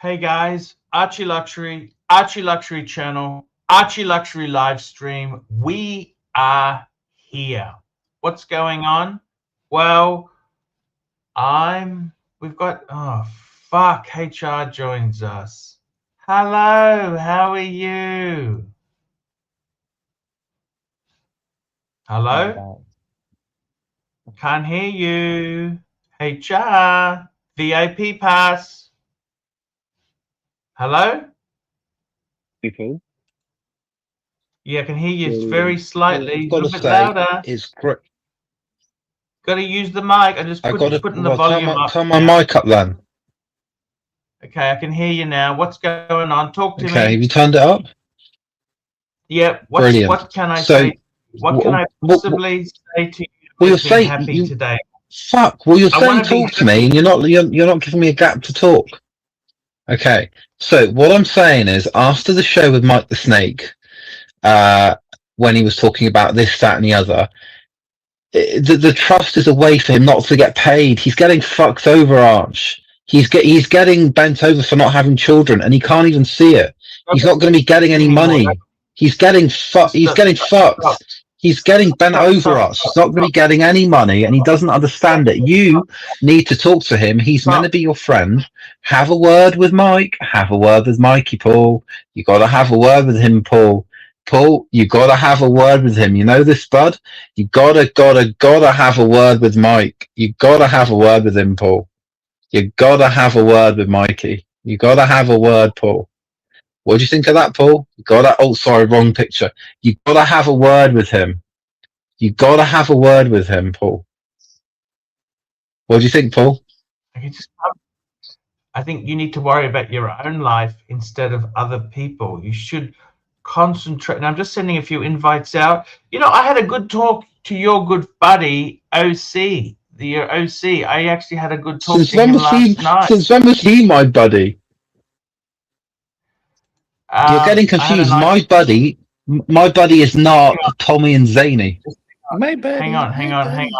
Hey guys, ArchieLuxury channel, ArchieLuxury live stream. We are here. What's going on? Well, we've got, oh fuck, HR joins us. Hello, how are you? Hello? Can't hear you. HR, VIP pass. Hello? People. Yeah, I can hear you very slightly. A little bit say, louder. It's great. Got to use the mic. I just putting the volume up. Turn my mic up then. Okay, I can hear you now. What's going on? Talk to me. Okay, have you turned it up? Yeah. Brilliant. What can I say? What can I possibly say to you? Well, you're Makes me saying happy today. Fuck. Well, you're saying talk to me, and you're not giving me a gap to talk. Okay. So what I'm saying is, after the show with Mike the Snake, when he was talking about this, that, and the other, the trust is a way for him not to get paid. He's getting fucked over, Arch. He's getting bent over for not having children, and he can't even see it. He's not going to be getting any money. He's getting fucked. He's getting fucked. He's getting bent over us. He's not going to be getting any money, and he doesn't understand it. You need to talk to him. He's meant to be your friend. Have a word with Mike. Have a word with Mikey, Paul. You got to have a word with him, Paul. Paul, you gotta have a word with him. You know this, bud? You gotta have a word with Mike. You gotta have a word with him, Paul. You gotta have a word with Mikey. You gotta have a word, Paul. What do you think of that, Paul? You gotta, oh, sorry, wrong picture. You gotta have a word with him. You gotta have a word with him, Paul. What do you think, Paul? I think you need to worry about your own life instead of other people. You should concentrate. And I'm just sending a few invites out. You know, I had a good talk to your good buddy OC, the OC. I actually had a good talk to him last night. Since when was he my buddy? You're getting confused. My buddy is not Tommy and Zany. My buddy. Hang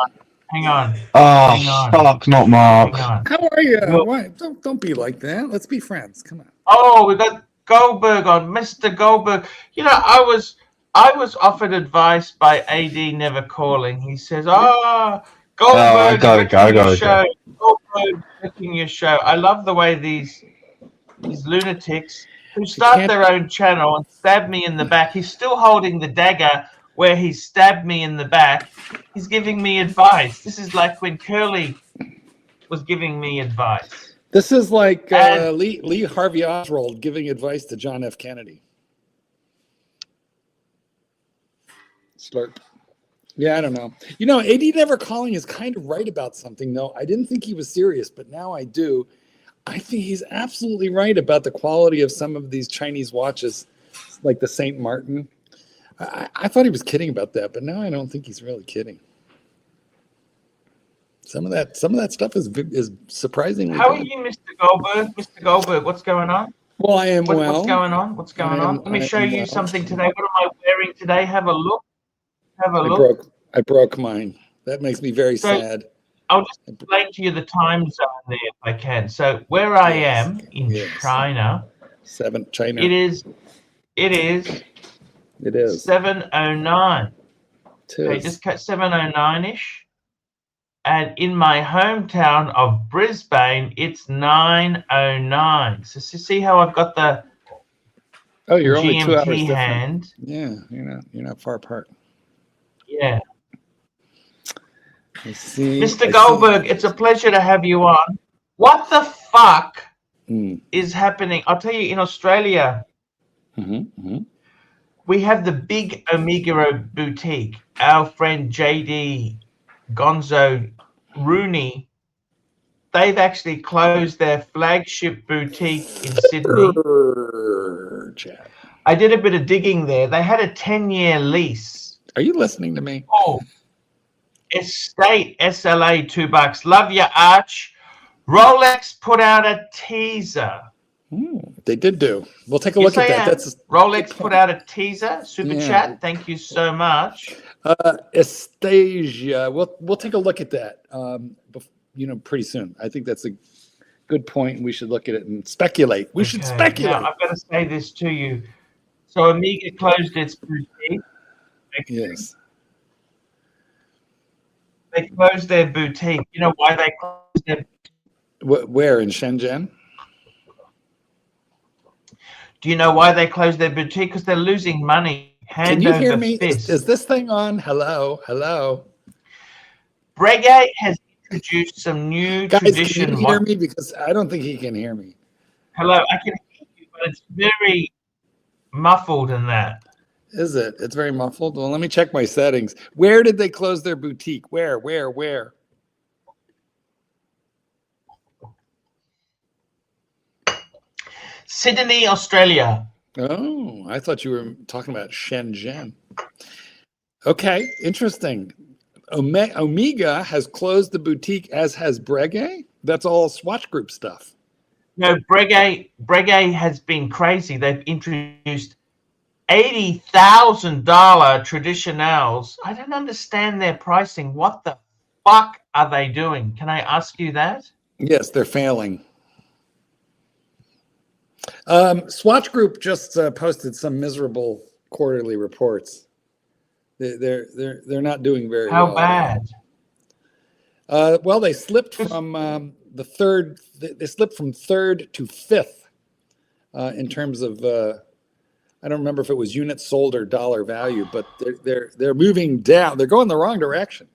on. Oh, fuck, not Mark. How are you? Why? Don't be like that. Let's be friends. Come on. Oh, we got Goldberg on, Mr. Goldberg. You know, I was offered advice by AD never calling. He says, Goldberg, I got it. Goldberg making your show. I love the way these lunatics who start their own channel and stab me in the back. He's still holding the dagger where he stabbed me in the back. He's giving me advice. This is like when Curly was giving me advice. This is like Lee Harvey Oswald giving advice to John F. Kennedy. Slurp. Yeah, I don't know. You know, AD never calling is kind of right about something, though. I didn't think he was serious, but now I do. I think he's absolutely right about the quality of some of these Chinese watches, like the St. Martin. I thought he was kidding about that, but now I don't think he's really kidding. Some of that stuff is surprisingly. How are you, Mr. Goldberg? Mr. Goldberg, what's going on? Well, I am well. What's going on? What's going on? Let me show you something today. What am I wearing today? Have a look. I broke mine. That makes me very sad. I'll just explain to you the time zone there if I can. So where I am in China, China. It is 7:09. Okay, just cut 7:09-ish. And in my hometown of Brisbane, it's 9:09. So see how I've got the you're only GMT 2 hours hand. Different. Yeah, you're not far apart. Yeah. I see. Mr. Goldberg, it's a pleasure to have you on. What the fuck is happening? I'll tell you, in Australia, we have the big Omega boutique. Our friend JD Gonzo Rooney, they've actually closed their flagship boutique in Sydney. I did a bit of digging there. They had a 10-year lease. Are you listening to me? Oh, estate SLA $2. Love you, Arch. Rolex put out a teaser. They did do. We'll take a look at that. That's Rolex put out a teaser. Super chat. Thank you so much. Estasia. We'll take a look at that. Pretty soon. I think that's good point. We should look at it and speculate. We should speculate. Now, I've got to say this to you. So Omega closed its boutique. Yes. They closed their boutique. You know why they closed their boutique? Where, in Shenzhen? Do you know why they closed their boutique? Because they're losing money. Can you hear me? Is this thing on? Hello? Hello? Breguet has introduced some new tradition. Can you hear me? Because I don't think he can hear me. Hello, I can hear you, but it's very muffled in that. Is it? It's very muffled. Well, let me check my settings. Where did they close their boutique? Where? Sydney, Australia. Oh, I thought you were talking about Shenzhen. Okay, interesting. Omega has closed the boutique, as has Breguet. That's all Swatch Group stuff. No, Breguet has been crazy. They've introduced $80,000 traditionals. I don't understand their pricing. What the fuck are they doing? Can I ask you that? Yes, they're failing. Swatch Group just posted some miserable quarterly reports. They're not doing very well. How bad? Well, they slipped from the third. They slipped from third to fifth in terms of. I don't remember if it was units sold or dollar value, but they're moving down. They're going the wrong direction.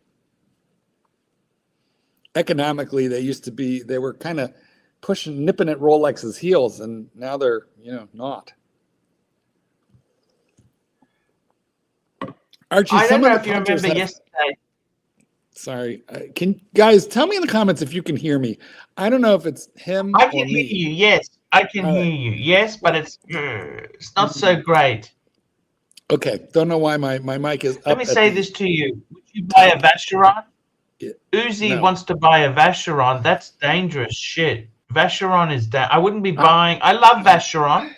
Economically, they were kind of nipping at Rolex's heels, and now they're not. Archie, I don't know if you remember yesterday. Sorry, can guys tell me in the comments if you can hear me? I don't know if it's him. I can hear you. Yes, I can hear you. Yes, but it's not so great. Okay, don't know why my mic is up. Let me say this to you. Would you buy a Vacheron? Yeah. Uzi wants to buy a Vacheron. That's dangerous shit. Vacheron is I wouldn't be buying. I love Vacheron.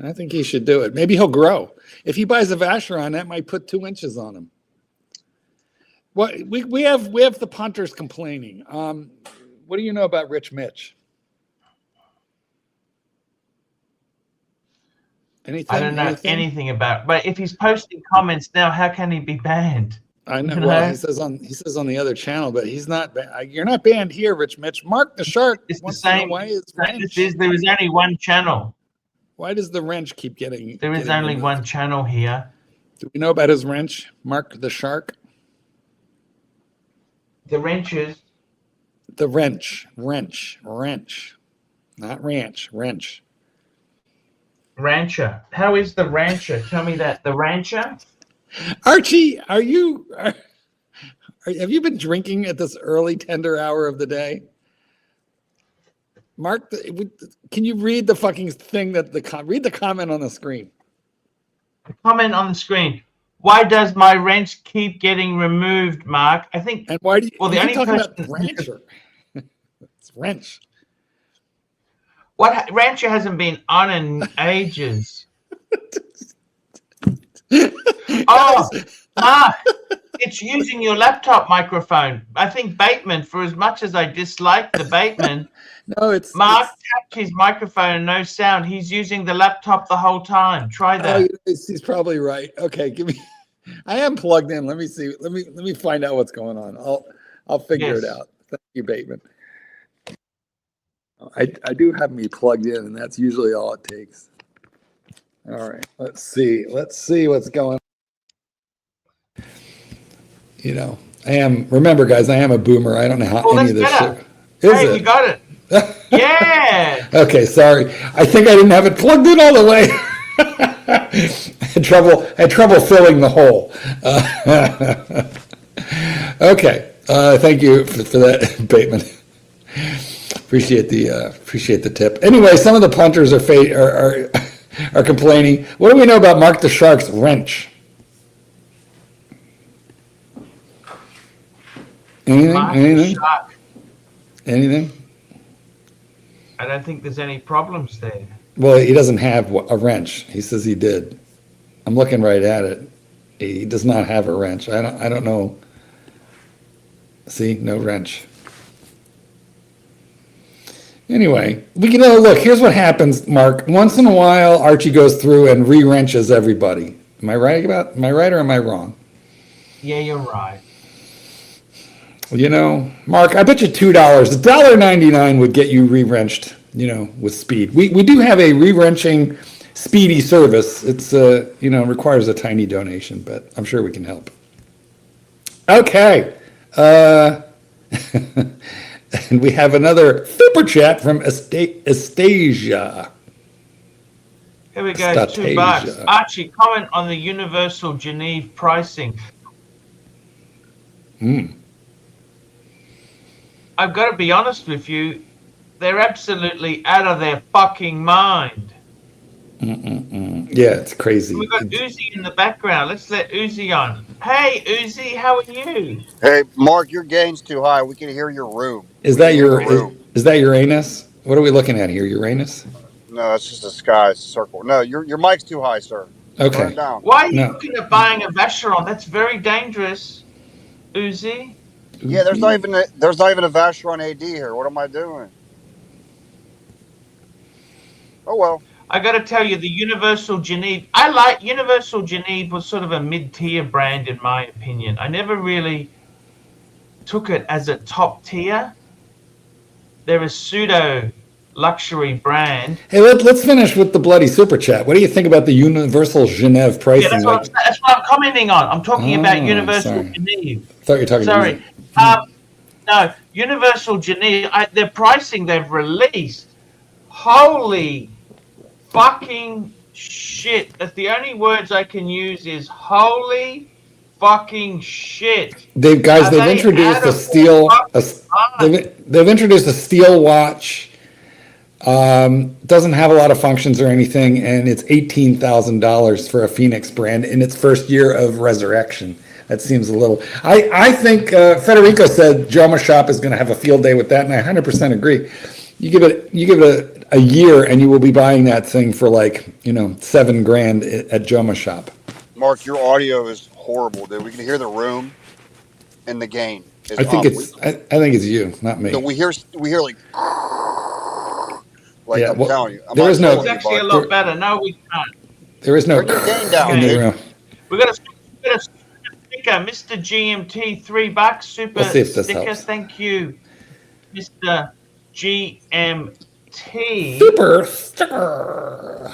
I think he should do it. Maybe he'll grow. If he buys a Vacheron, that might put 2 inches on him. What we have the punters complaining. What do you know about Rich Mitch? Anything? I don't know anything about. But if he's posting comments now, how can he be banned? I know. Well, he says on the other channel, but he's not. You're not banned here, Rich Mitch. Mark the Shark. It's the same. There is only one channel. Why does the wrench keep getting? There is only one channel here. Do we know about his wrench, Mark the Shark? The wrenches. The wrench, not ranch, wrench. Rancher. How is the rancher? Tell me that. The rancher. Archie, have you been drinking at this early tender hour of the day? Mark, can you read the fucking thing read the comment on the screen? The comment on the screen. Why does my wrench keep getting removed, Mark? I think. And why do you? Well, the only talking person. About rancher. It's wrench. What rancher hasn't been on in ages? Oh, Mark, it's using your laptop microphone. I think Bateman, for as much as I dislike the Bateman, Mark tapped his microphone and no sound. He's using the laptop the whole time. Try that. Oh, he's probably right. Okay, give me. I am plugged in. Let me see. Let me find out what's going on. I'll figure it out. Thank you, Bateman. I do have me plugged in, and that's usually all it takes. All right, let's see what's going on. Remember, guys, I am a boomer. I don't know how any of this shit. Hey, you got it. Yeah. Okay, sorry. I think I didn't have it plugged in all the way. I had trouble filling the hole. Okay. Thank you for that, Bateman. Appreciate the tip. Anyway, some of the punters are complaining. What do we know about Mark the Shark's wrench? Anything? Anything? I don't think there's any problems there. Well, he doesn't have a wrench. He says he did. I'm looking right at it. He does not have a wrench. I don't know. See, no wrench. Anyway, we can look. Here's what happens, Mark. Once in a while, Archie goes through and re-wrenches everybody. Am I right or am I wrong? Yeah, you're right. You know, Mark, I bet you $2, $1.99 would get you re-wrenched, you know, with speed. We do have a re-wrenching speedy service. It's, you know, requires a tiny donation, but I'm sure we can help. Okay. And we have another super chat from Astasia. Here we go, $2. Archie, comment on the Universal Geneve pricing. I've got to be honest with you, they're absolutely out of their fucking mind. Yeah, it's crazy. We've got Uzi in the background. Let's let Uzi on. Hey, Uzi, how are you? Hey, Mark, your gain's too high. We can hear your room. Is that Uranus? What are we looking at here? Uranus? No, that's just a sky circle. No, your mic's too high, sir. Okay. Turn it down. Why are you looking at buying a Vacheron? That's very dangerous, Uzi. Yeah, there's not even a Vacheron AD here. What am I doing? Oh well. I got to tell you, the Universal Geneve. I like Universal Geneve was sort of a mid-tier brand in my opinion. I never really took it as a top tier. They're a pseudo luxury brand. Hey, let's finish with the bloody super chat. What do you think about the Universal Geneve pricing? Yeah, that's what I'm commenting on. I'm talking about Universal Geneve. I thought you were talking. Sorry. No, Universal Geneve. Their pricing they've released. Holy fucking shit. That's the only words I can use is holy fucking shit. They've introduced a steel. They've introduced a steel watch. Doesn't have a lot of functions or anything, and it's $18,000 for a Phoenix brand in its first year of resurrection. That seems a little. I think Federico said Joma Shop is going to have a field day with that, and I 100% agree. You give it a year, and you will be buying that thing for like $7,000 at Joma Shop. Mark, your audio is horrible, dude. We can hear the room and the gain. I think it's you, not me. So we hear like. Yeah, I'm telling you, it's actually a lot better. No, we can't. There is no. Bring your gain down, dude. We got a sticker, Mr. GMT, $3 super Let's see if this sticker. helps. Thank you, Mr. GMT. Super sticker.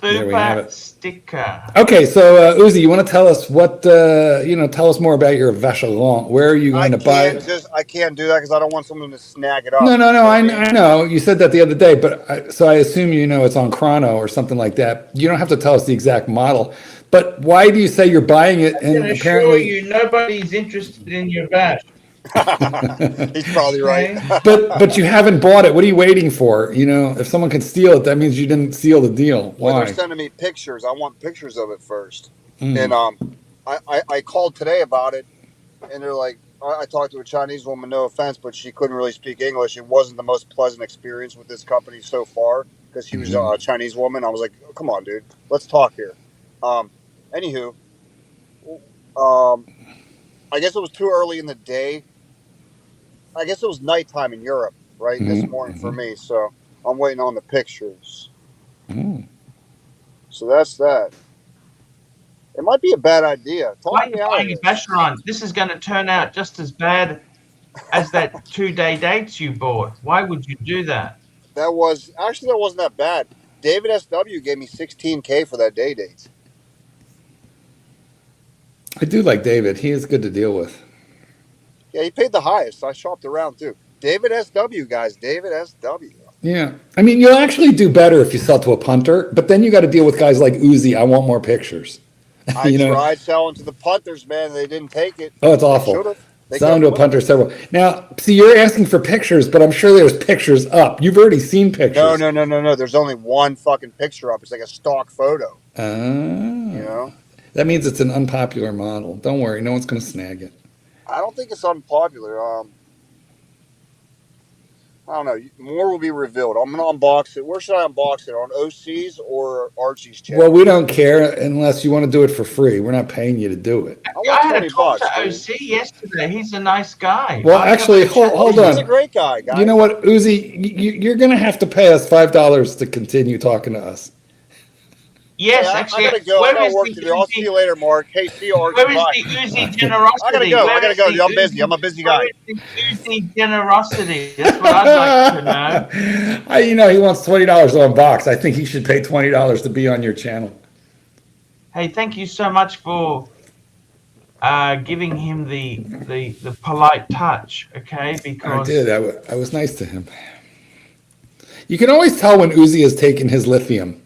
Super sticker. Okay, so Uzi, you want to tell us tell us more about your Vacheron. Where are you going to buy it? I can't do that because I don't want someone to snag it up. No, I know. You said that the other day, but so I assume it's on Chrono or something like that. You don't have to tell us the exact model. But why do you say you're buying it? And apparently, nobody's interested in your Vash. He's probably right. but you haven't bought it. What are you waiting for? If someone can steal it, that means you didn't seal the deal. Why? Well, they're sending me pictures. I want pictures of it first. And I called today about it, and they're like, I talked to a Chinese woman, no offense, but she couldn't really speak English. It wasn't the most pleasant experience with this company so far because she was a Chinese woman. I was like, come on, dude, let's talk here. Anywho, I guess it was too early in the day. I guess it was nighttime in Europe, right? This morning for me. So I'm waiting on the pictures. So that's that. It might be a bad idea. Why are you buying a Vacheron? This is going to turn out just as bad as that 2-day dates you bought. Why would you do that? That wasn't that bad. David SW gave me $16K for that day date. I do like David. He is good to deal with. Yeah, he paid the highest. I shopped around too. David SW, guys. David SW. Yeah. I mean, you'll actually do better if you sell to a punter, but then you got to deal with guys like Uzi. I want more pictures. I tried selling to the punters, man. They didn't take it. Oh, it's awful. Selling to a punter several. Now, see, you're asking for pictures, but I'm sure there's pictures up. You've already seen pictures. No. There's only one fucking picture up. It's like a stock photo. That means it's an unpopular model. Don't worry. No one's going to snag it. I don't think it's unpopular. I don't know. More will be revealed. I'm gonna unbox it. Where should I unbox it? On OC's or Archie's channel? Well, we don't care unless you want to do it for free. We're not paying you to do it. I had a talk to OC yesterday. He's a nice guy. Well, actually, hold on. He's a great guy, guys. You know what, Uzi? You're going to have to pay us $5 to continue talking to us. Yes, hey, actually. I gotta go. I got work to do. I'll see you later, Mark. Hey, see you, Archie. Where is the Uzi generosity? I gotta go. I gotta go. I'm busy. I'm a busy guy. Where is the Uzi generosity? That's what I'd like to know. You know, he wants $20 on box. I think he should pay $20 to be on your channel. Hey, thank you so much for giving him the polite touch. Okay, because I did. I was nice to him. You can always tell when Uzi has taken his lithium.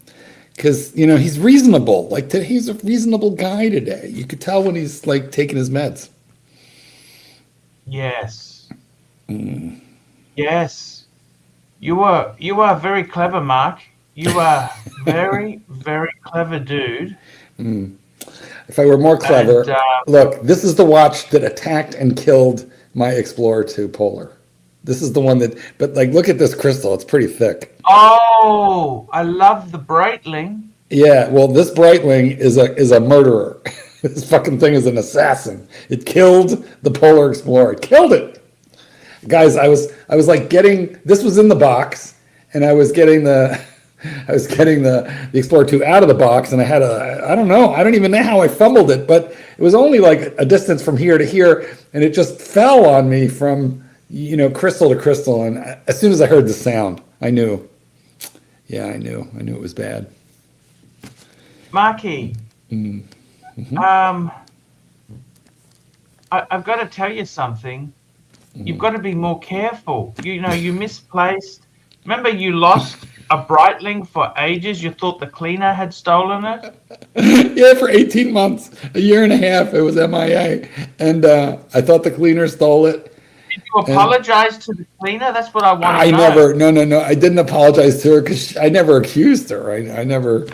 Because, you know, he's reasonable. Like, he's a reasonable guy today. You could tell when he's, like, taking his meds. Yes. Yes. You are very clever, Mark. You are very, very clever dude. If I were more clever, look, this is the watch that attacked and killed my Explorer 2 Polar. This is the one that, but like, look at this crystal. It's pretty thick. Oh, I love the Breitling. Yeah, well, this Breitling is a murderer. This fucking thing is an assassin. It killed the Polar Explorer. It killed it. Guys, I was like getting, this was in the box, and I was getting the Explorer 2 out of the box, and I had I don't know, I don't even know how I fumbled it, but it was only like a distance from here to here, and it just fell on me from, you know, crystal to crystal, and as soon as I heard the sound, I knew. Yeah, I knew it was bad. Marky, I've got to tell you something. You've got to be more careful. You know, you misplaced. Remember, you lost a Breitling for ages. You thought the cleaner had stolen it. Yeah, for 18 months, a year and a half, it was MIA, and I thought the cleaner stole it. Did you apologize to the cleaner? That's what I want to know. No. I didn't apologize to her because I never accused her. I never,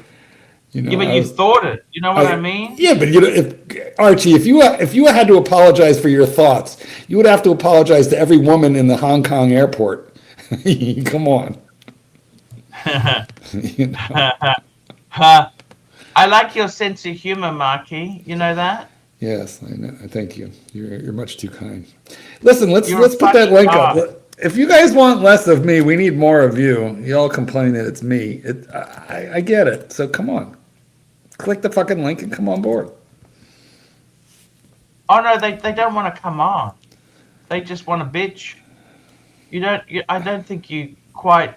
you know. Yeah, but you thought it. You know what I mean? Yeah, but you know, Archie, if you had to apologize for your thoughts, you would have to apologize to every woman in the Hong Kong airport. Come on. You know? I like your sense of humor, Marky. You know that? Yes, I know. Thank you. You're much too kind. Listen, let's put that link up. If you guys want less of me, we need more of you. You all complain that it's me. I get it. So come on, click the fucking link and come on board. Oh no, they don't want to come on. They just want to bitch. I don't think you quite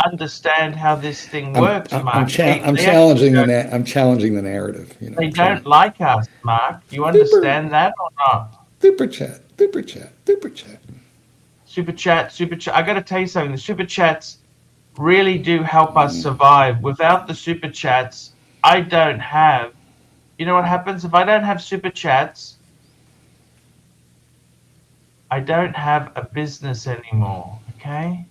understand how this thing works, Mark. I'm challenging the narrative. You know, they don't like us, Mark. You understand that or not? Super chat. I got to tell you something. The super chats really do help us survive. Without the super chats, I don't have. You know what happens if I don't have super chats? I don't have a business anymore. Okay.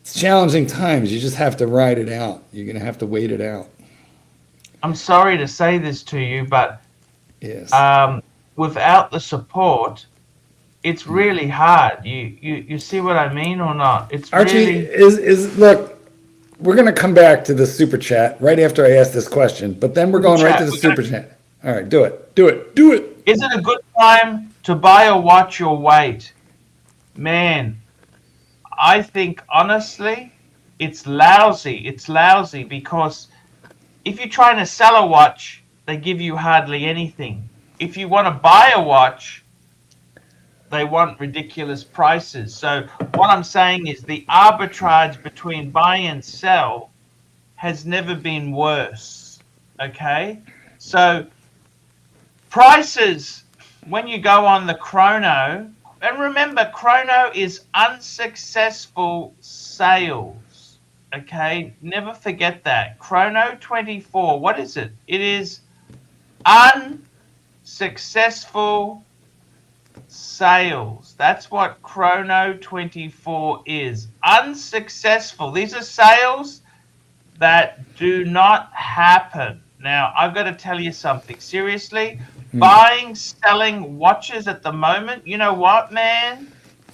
It's challenging times. You just have to ride it out. You're going to have to wait it out. I'm sorry to say this to you, but yes. Without the support, it's really hard. You see what I mean or not? It's Archie, really... look, we're going to come back to the super chat right after I ask this question, but then we're going right to the super chat. All right, do it. Is it a good time to buy a watch or wait? Man, I think, honestly, it's lousy. It's lousy because if you're trying to sell a watch, they give you hardly anything. If you want to buy a watch, they want ridiculous prices. So what I'm saying is the arbitrage between buy and sell has never been worse, okay? So prices, when you go on the chrono, and remember, chrono is unsuccessful sales, okay? Never forget that. Chrono 24, what is it? It is unsuccessful sales. That's what chrono 24 is. Unsuccessful. These are sales that do not happen. Now, I've got to tell you something. Seriously, buying, selling watches at the moment, you know what, man?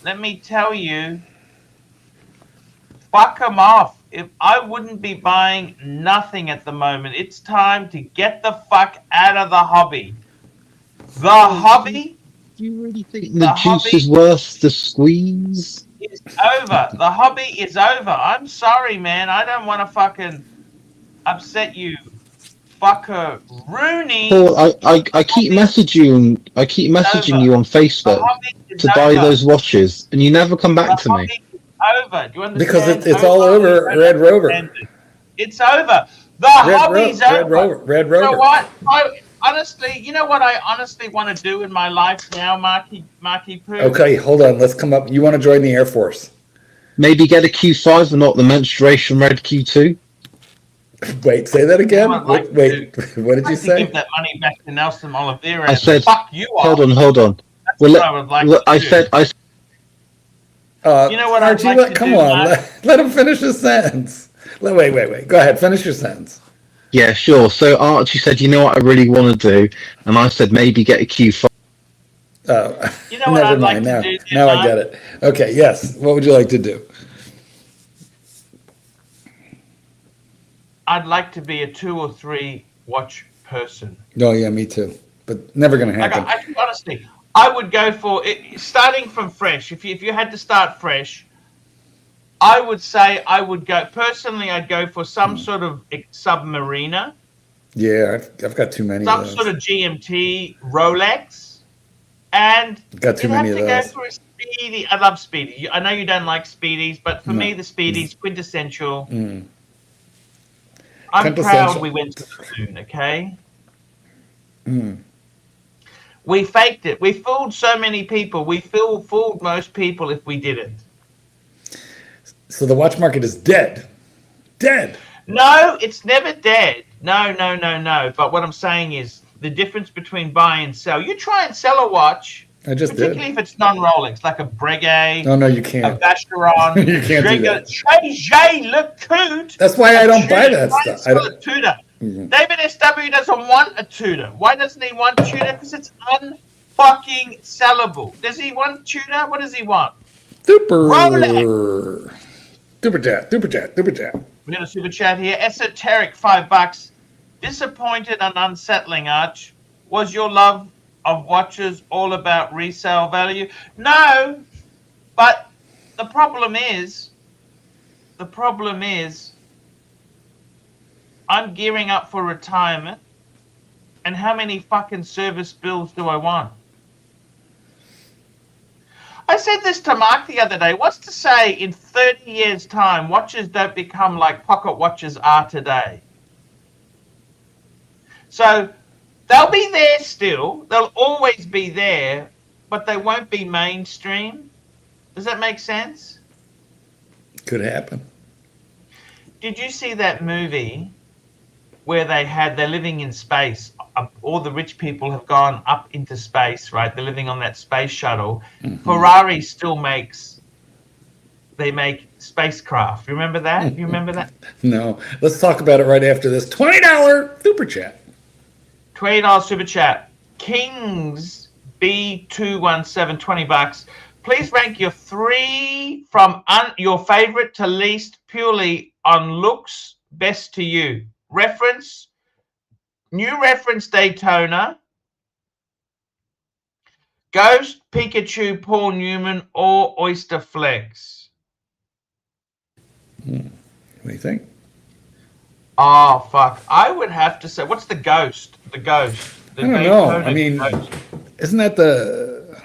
let me tell you, fuck them off. If I wouldn't be buying nothing at the moment, it's time to get the fuck out of the hobby. The hobby. Do you really think the juice is worth the squeeze? Is over. The hobby is over. I'm sorry, man. I don't want to fucking upset you, fucker Rooney. Paul, I keep messaging you on Facebook to buy those watches, and you never come back to me. Over. Do you understand? Because it's all over Red Rover. It's over. The hobby's over. Red Rover. You know what? You know what I honestly want to do in my life now, Marky Poo? Okay, hold on. Let's come up. You want to join the Air Force? Maybe get a Q5 and not the menstruation red Q2. Wait, say that again. Wait, what did you say? Give that money back to Nelson Oliveira. I said, fuck you. Hold on. That's what I would like to do. You know what, Archie? Come on, let him finish his sentence. Wait. Go ahead, finish your sentence. Yeah, sure. So Archie said, you know what I really want to do? And I said, maybe get a Q5. Oh, you know what I'd like to do? Now I get it. Okay, yes. What would you like to do? I'd like to be a 2 or 3 watch person. Oh, yeah, me too. But never going to happen. Honestly, I would go for it, starting from fresh. If you had to start fresh, I would say I'd go for some sort of Submariner. Yeah, I've got too many some of those. Sort of GMT Rolex. And got too many of those. Go for a Speedy. I love Speedy. I know you don't like Speedies, but for me, the Speedy's quintessential. I'm proud we went to the moon, okay? We faked it. We fooled so many people. We fooled most people if we didn't. So the watch market is dead. Dead. No, it's never dead. No. But what I'm saying is the difference between buy and sell. You try and sell a watch. I just particularly if it's non-Rolex, like a Breguet. Oh, no, you can't. A Vacheron. You can't do that. J. LeCoultre. That's why I don't buy that stuff. I don't. Tudor. David S.W. doesn't want a Tudor. Why doesn't he want Tudor? Because it's unfucking sellable. Does he want Tudor? What does he want? Rolex. Super chat. We got a super chat here. Esoteric, $5. Disappointed and unsettling, Arch. Was your love of watches all about resale value? No, but the problem is I'm gearing up for retirement, and how many fucking service bills do I want? I said this to Mark the other day. What's to say in 30 years' time, watches don't become like pocket watches are today? So they'll be there still. They'll always be there, but they won't be mainstream. Does that make sense? Could happen. Did you see that movie where they're living in space? All the rich people have gone up into space, right? They're living on that space shuttle. Ferrari still makes spacecraft. Remember that? You remember that? No. Let's talk about it right after this $20 super chat. $20 super chat. Kings B217, $20. Please rank your 3 from your favorite to least purely on looks, best to you. Reference, new reference Daytona, Ghost, Pikachu, Paul Newman, or Oyster Flex. What do you think? Oh, fuck. I would have to say, what's the Ghost? The Ghost. I don't know. I mean, isn't that the...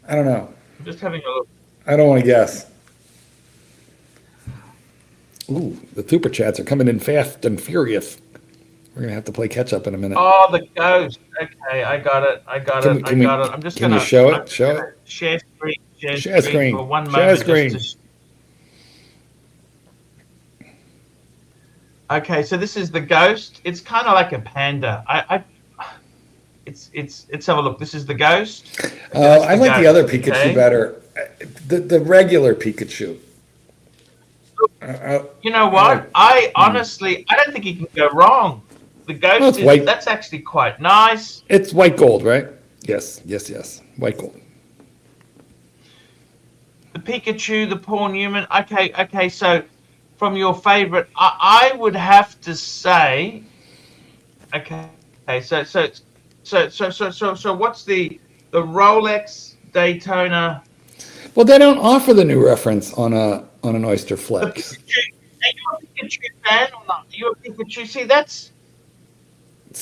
I don't know. I'm just having a look. I don't want to guess. Ooh, the super chats are coming in fast and furious. We're going to have to play catch up in a minute. Oh, the Ghost. Okay, I got it. I'm just going to... Show it? Share screen. Share screen. For one Share moment. screen. Okay, so this is the Ghost. It's kind of like a panda. Let's have a look. This is the Ghost. I like the other Pikachu better. The regular Pikachu. You know what? I honestly, I don't think you can go wrong. The Ghost that's actually quite nice. It's white gold, right? Yes. White gold. the Pikachu, the Paul Newman. Okay. So, from your favorite, I would have to say, okay. So, what's the Rolex Daytona? Well, they don't offer the new reference on an Oyster The Flex. Pikachu. Are you a Pikachu fan or not? Are you a Pikachu? See, that's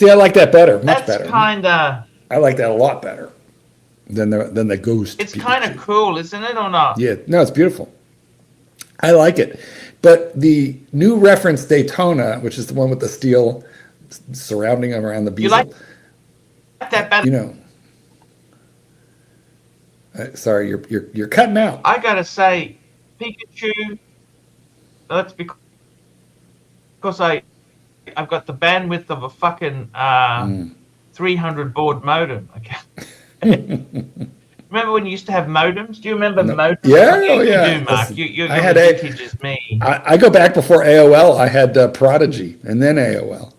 I like that better, much better. Kind of. I like that a lot better than the Ghost. It's kind of cool, isn't it, or not? Yeah, no, it's beautiful. I like it, but the new reference Daytona, which is the one with the steel surrounding them around the bezel. You like that better? You know. Sorry, you're cutting out. I gotta say, Pikachu. That's because I've got the bandwidth of a fucking 300 baud modem. Okay. Remember when you used to have modems? Do you remember modems? Yeah, you yeah. do, Mark. You're I had vintage as me. I go back before AOL. I had Prodigy, and then AOL,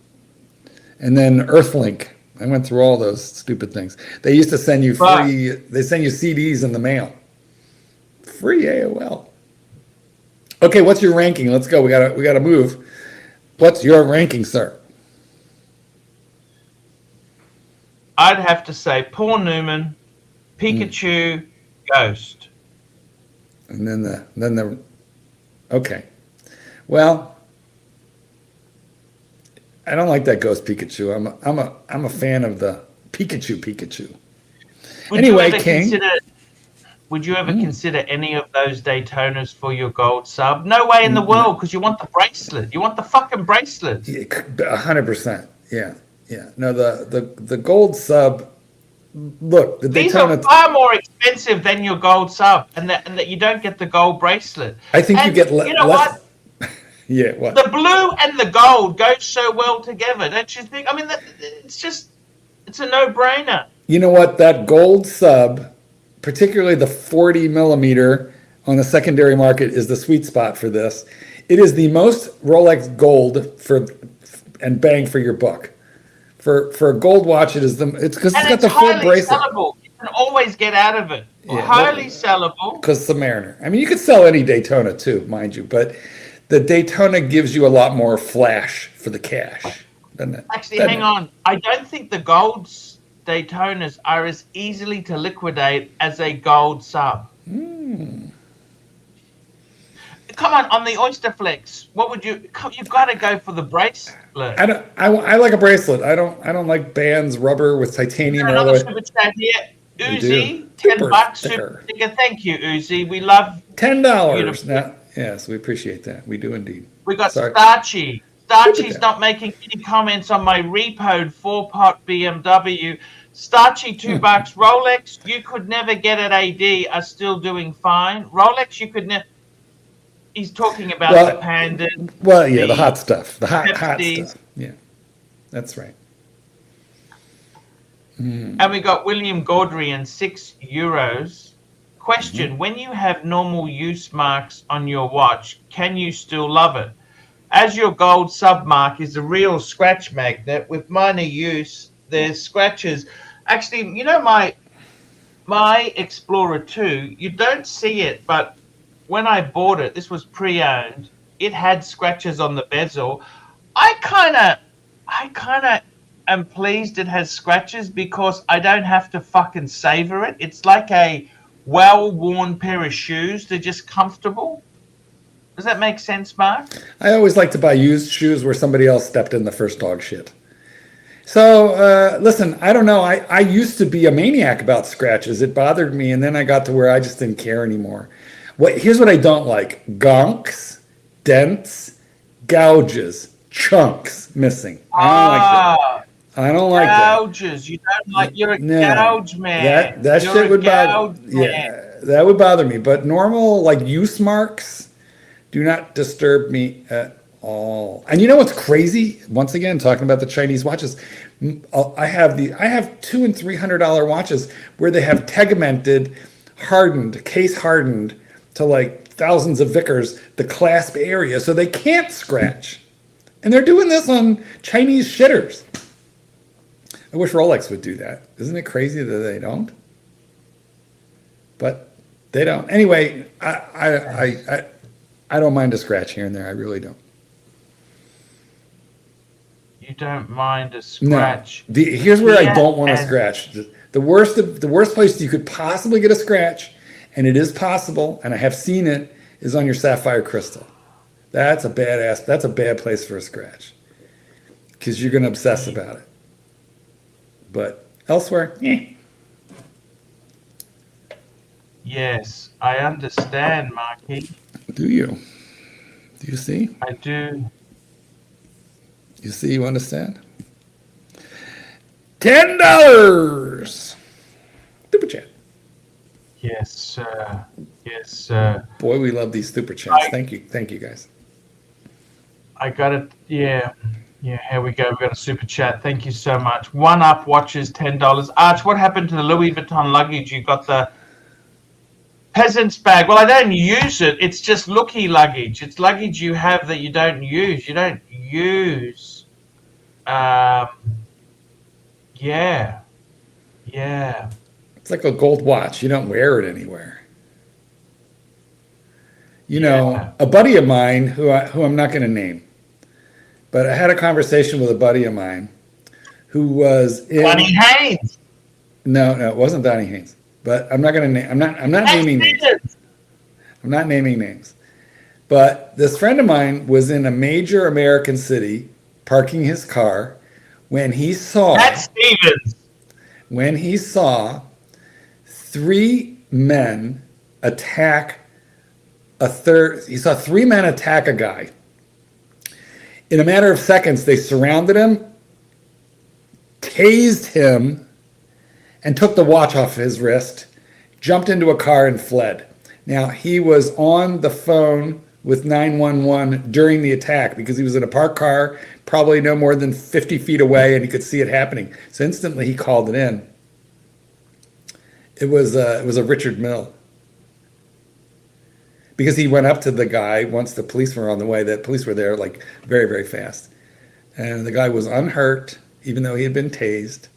and then Earthlink. I went through all those stupid things. They used to send you free. They send you CDs in the mail. Free AOL. Okay, what's your ranking? Let's go. We gotta move. What's your ranking, sir? I'd have to say Paul Newman, Pikachu, Ghost. And then the okay. Well, I don't like that Ghost Pikachu. I'm a fan of the Pikachu. Anyway, King. Would you ever consider any of those Daytonas for your gold sub? No way in the world, because you want the bracelet. You want the fucking bracelet. 100%. Yeah. No, the gold sub. Look, the Daytona. These are far more expensive than your gold sub, and that you don't get the gold bracelet. I think you get less. You know what? Yeah. What? The blue and the gold go so well together, don't you think? I mean, it's a no-brainer. You know what? That gold sub, particularly the 40 millimeter on the secondary market, is the sweet spot for this. It is the most Rolex gold and bang for your buck. For a gold watch, it's because it's got the full bracelet. Sellable. You can always get out of it. Yeah, highly sellable. Because it's the Mariner. I mean, you could sell any Daytona too, mind you, but the Daytona gives you a lot more flash for the cash. Actually, hang on. I don't think the gold Daytonas are as easily to liquidate as a gold sub. Come on the Oyster Flex. What would you? You've got to go for the bracelet. I like a bracelet. I don't like bands, rubber with titanium. Another super chat here. Uzi, $10. Super sticker. Thank you, Uzi. We love $10. Now, yes, we appreciate that. We do indeed. We got Starchy. Starchy's not making any comments on my repoed 4-pot BMW. Starchy, $2. Rolex, you could never get at AD, are still doing fine. Rolex, you could never. He's talking about the Panda. Well, yeah, the hot stuff. The hot stuff. Yeah, that's right. And we got William Gaudry and €6. Question, when you have normal use marks on your watch, can you still love it? As your gold sub mark is a real scratch magnet, with minor use, there's scratches. Actually, you know, my Explorer 2, you don't see it, but when I bought it, this was pre-owned, it had scratches on the bezel. I kind of am pleased it has scratches because I don't have to fucking savor it. It's like a well-worn pair of shoes. They're just comfortable. Does that make sense, Mark? I always like to buy used shoes where somebody else stepped in the first dog shit. So, listen, I don't know. I used to be a maniac about scratches. It bothered me, and then I got to where I just didn't care anymore. Here's what I don't like. Gonks, dents, gouges, chunks missing. I don't like that. Gouges. You don't like, you're a gouge man. That shit would bother me. Yeah, that would bother me. But normal, like, use marks do not disturb me at all. And you know what's crazy? Once again, talking about the Chinese watches, I have $200 and $300 watches where they have tegmented, case hardened to like thousands of Vickers, the clasp area, so they can't scratch. And they're doing this on Chinese shitters. I wish Rolex would do that. Isn't it crazy that they don't? But They don't. Anyway, I don't mind a scratch here and there. I really don't. You don't mind a No. scratch. Here's where I don't want to and- scratch. The worst place you could possibly get a scratch, and it is possible, and I have seen it, is on your sapphire crystal. That's a bad place for a scratch. Because you're going to obsess about it. But elsewhere, Yes, I understand, Marky. Do you? Do you see? I do. You see, you understand? $10! Super chat. Yes, sir. Yes, sir. Boy, we love these super chats. Thank you, guys. I got it. Yeah. Yeah, here we go. We've got a super chat. Thank you so much. One Up watches $10. Arch, what happened to the Louis Vuitton luggage? You got the peasant's bag. Well, I don't use it. It's just looky luggage. It's luggage you have that you don't use. You don't use. Yeah. Yeah. It's like a gold watch. You don't wear it anywhere. You know, a buddy of mine who I'm not going to name, but I had a conversation with a buddy of mine who was in Donnie Haynes. No, it wasn't Donnie Haynes. But I'm not going to name. I'm not naming names. I'm not naming names. But this friend of mine was in a major American city, parking his car, when he saw. That's Stevens. When he saw 3 men attack a third. He saw 3 men attack a guy. In a matter of seconds, they surrounded him, tased him, and took the watch off his wrist, jumped into a car and fled. Now, he was on the phone with 911 during the attack because he was in a parked car, probably no more than 50 feet away, and he could see it happening. So instantly he called it in. It was a Richard Mill. Because he went up to the guy once the police were on the way. The police were there like very, very fast. And the guy was unhurt, even though he had been tased.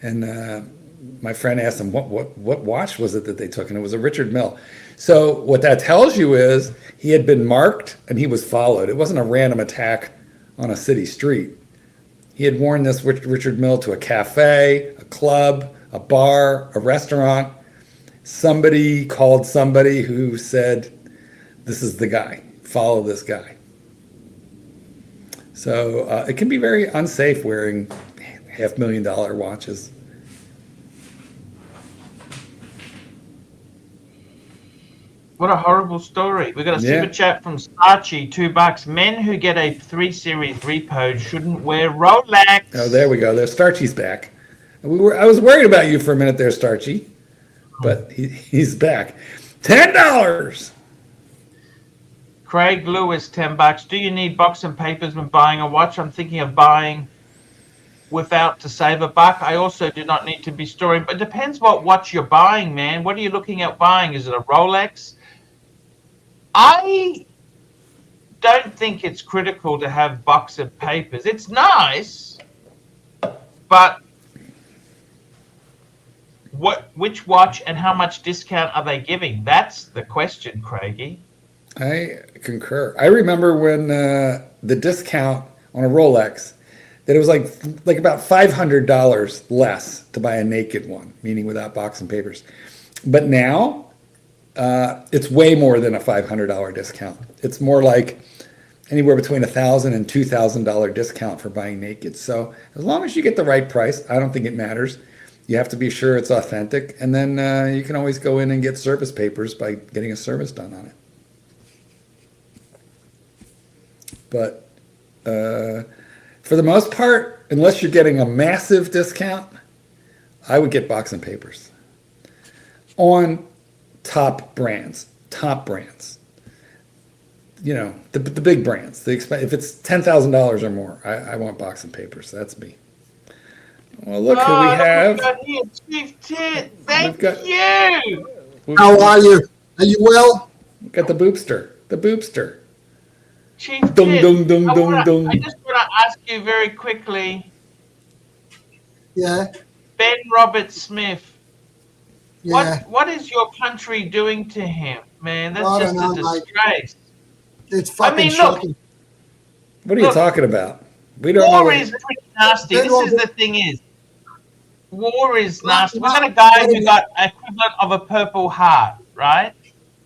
And my friend asked him, what watch was it that they took? And it was a Richard Mill. So what that tells you is he had been marked and he was followed. It wasn't a random attack on a city street. He had worn this Richard Mill to a cafe, a club, a bar, a restaurant. Somebody called somebody who said, this is the guy, follow this guy. So it can be very unsafe wearing $500,000 watches. What a horrible story. We got a super chat from Archie, $2. Men who get a 3 Series repo shouldn't wear Rolex. Oh, there we go. There's Starchy's back. I was worried about you for a minute there, Starchy, but he's back. $10. Craig Lewis, $10. Do you need box and papers when buying a watch? I'm thinking of buying without to save a buck. I also do not need to be storing, but it depends what watch you're buying, man. What are you looking at buying? Is it a Rolex? I don't think it's critical to have box of papers. It's nice, but which watch and how much discount are they giving? That's the question, Craigie. I concur. I remember when the discount on a Rolex, that it was like about $500 less to buy a naked one, meaning without box and papers. But now it's way more than a $500 discount. It's more like anywhere between $1,000 and $2,000 discount for buying naked. So as long as you get the right price, I don't think it matters. You have to be sure it's authentic, and then you can always go in and get service papers by getting a service done on it. But for the most part, unless you're getting a massive discount, I would get box and papers on top brands. You know, the big brands. If it's $10,000 or more, I want box and papers. That's me. Well, look who we have. Here, Chief Tit. Thank you. How are you? Are you well? We've got the boopster. Chief Dum, Tit, dum, dum, dum, dum. I just want to ask you very quickly. Yeah. Ben Robert Smith. Yeah. What is your country doing to him, man? That's I just don't a know, mate. disgrace. It's fucking mean, look, shocking. What are you Look, talking about? We don't know War what is pretty nasty. Then This what- is the thing is, war is Right, nasty. We've right. got a guy Wait a who got equivalent of a Purple Heart, right?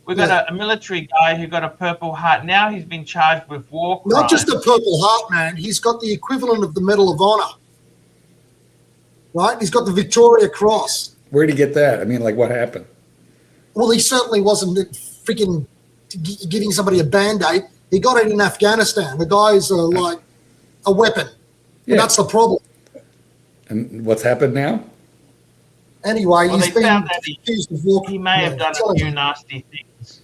We've got Yeah. a military guy who got a Purple Heart. Now he's been charged with war crimes. Not just a Purple Heart, man. He's got the equivalent of the Medal of Honor. Right? He's got the Victoria Cross. Where'd he get that? I mean, like, what happened? Well, he certainly wasn't freaking giving somebody a Band-Aid. He got it in Afghanistan. The guy's like a weapon. Yeah. And that's the problem. And what's happened now? Anyway, Well, he's they been found that accused of war. he may have done a few nasty things.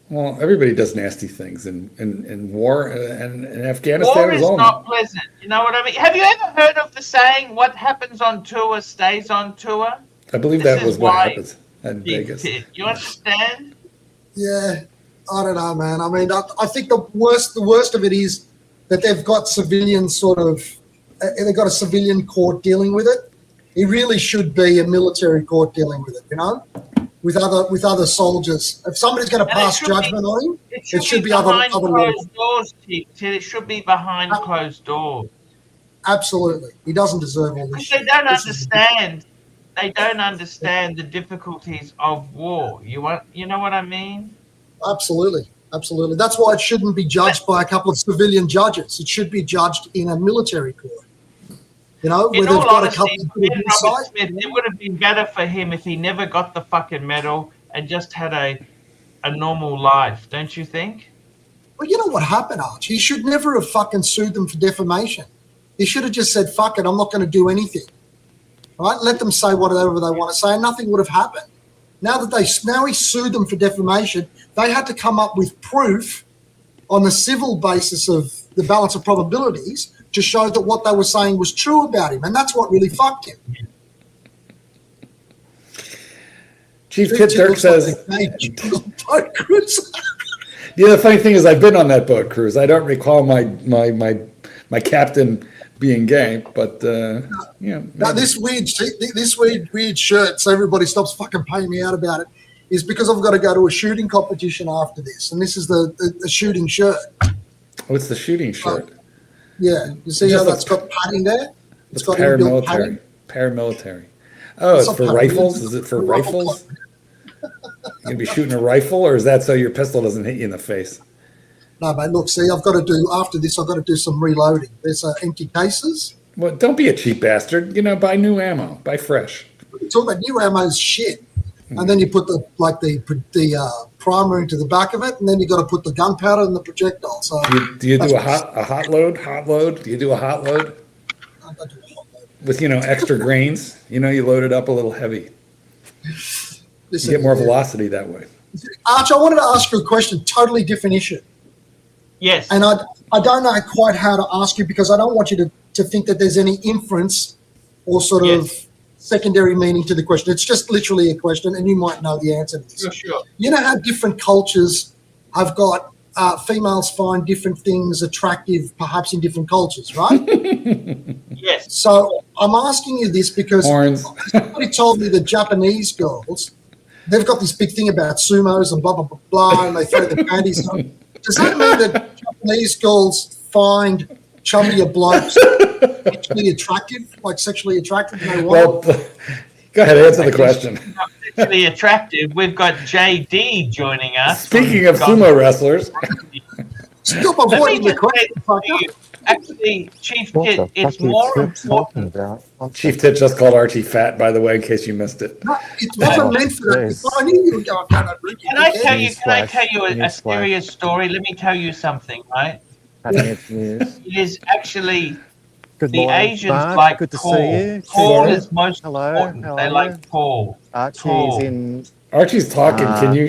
Well, everybody does nasty things in war, and in Afghanistan War was is all. not pleasant. You know what I mean? Have you ever heard of the saying, what happens on tour stays on tour? I believe This that was is what why happens in Vegas. You understand? Yeah, I don't know, man. I mean, I think the worst of it is that they've got civilians they've got a civilian court dealing with it. It really should be a military court dealing with it, you know, with other soldiers. If somebody's going to pass judgment on him, it should be behind other closed doors, Chief. It should be behind closed doors. Absolutely, he doesn't deserve all this. Because they don't understand. They don't understand the difficulties of war. You know what I mean? Absolutely. That's why it shouldn't be judged by a couple of civilian judges. It should be judged in a military court. You know, where In they've all got a honesty, couple of Robert insight. Smith, it would have been better for him if he never got the fucking medal and just had a normal life, don't you think? Well, you know what happened, Arch? He should never have fucking sued them for defamation. He should have just said, fuck it, I'm not going to do anything. Right? Let them say whatever they want to say, and nothing would have happened. Now he sued them for defamation, they had to come up with proof on the civil basis of the balance of probabilities to show that what they were saying was true about him, and that's what really fucked him. Chief Kit Dirk says, boat cruise. yeah, the funny thing is I've been on that boat cruise. I don't recall my captain being gay, but yeah. Now this weird shirt, so everybody stops fucking paying me out about it, is because I've got to go to a shooting competition after this, and this is the shooting shirt. What's the shooting shirt? Yeah, you see how that's got padding there? It's got inbuilt padding. Paramilitary. Oh, it's for rifles? Is it for rifles? You're going to be shooting a rifle, or is that so your pistol doesn't hit you in the face? No, mate, look, see, after this, I've got to do some reloading. There's empty cases. Well, don't be a cheap bastard. You know, buy new ammo. Buy fresh. Talk about new ammo is shit. And then you put the primer into the back of it, and then you got to put the gunpowder and the projectile. So do you do a hot load? Hot load? Do you do a hot load? I don't do a hot load. With, extra grains? You load it up a little heavy. Listen, You get more velocity that way. Arch, I wanted to ask you a question, totally different issue. Yes. And I don't know quite how to ask you because I don't want you to think that there's any inference or sort of secondary meaning to the question. It's just literally a question, and you might know the answer to this. Sure. You know how different cultures have got females find different things attractive, perhaps in different cultures, right? Yes. So I'm asking you this because Horns. somebody told me the Japanese girls, they've got this big thing about sumos and blah, blah, blah, blah, and they throw the panties on. Does that mean that Japanese girls find chummier blokes sexually attractive? Well, go ahead, answer the question. Not particularly attractive. We've got JD joining us. Speaking of sumo wrestlers. Stop Let me avoiding the just question. say to you, actually, Chief What Kit, the it's fuck are more you talking important. about? Chief Tit just called Archie fat, by the way, in case you missed it. No, it wasn't meant for that. Yes. I knew you were going to Ricky. Can I tell you a Newsflash. serious story? Let me tell you something, right? Having its news. It is actually Good the morning, Asians Mark. like Good to tall. see you. Tall Hello. is most Hello. important. How They are like you? tall. Archie's Tall. in. Archie's talking.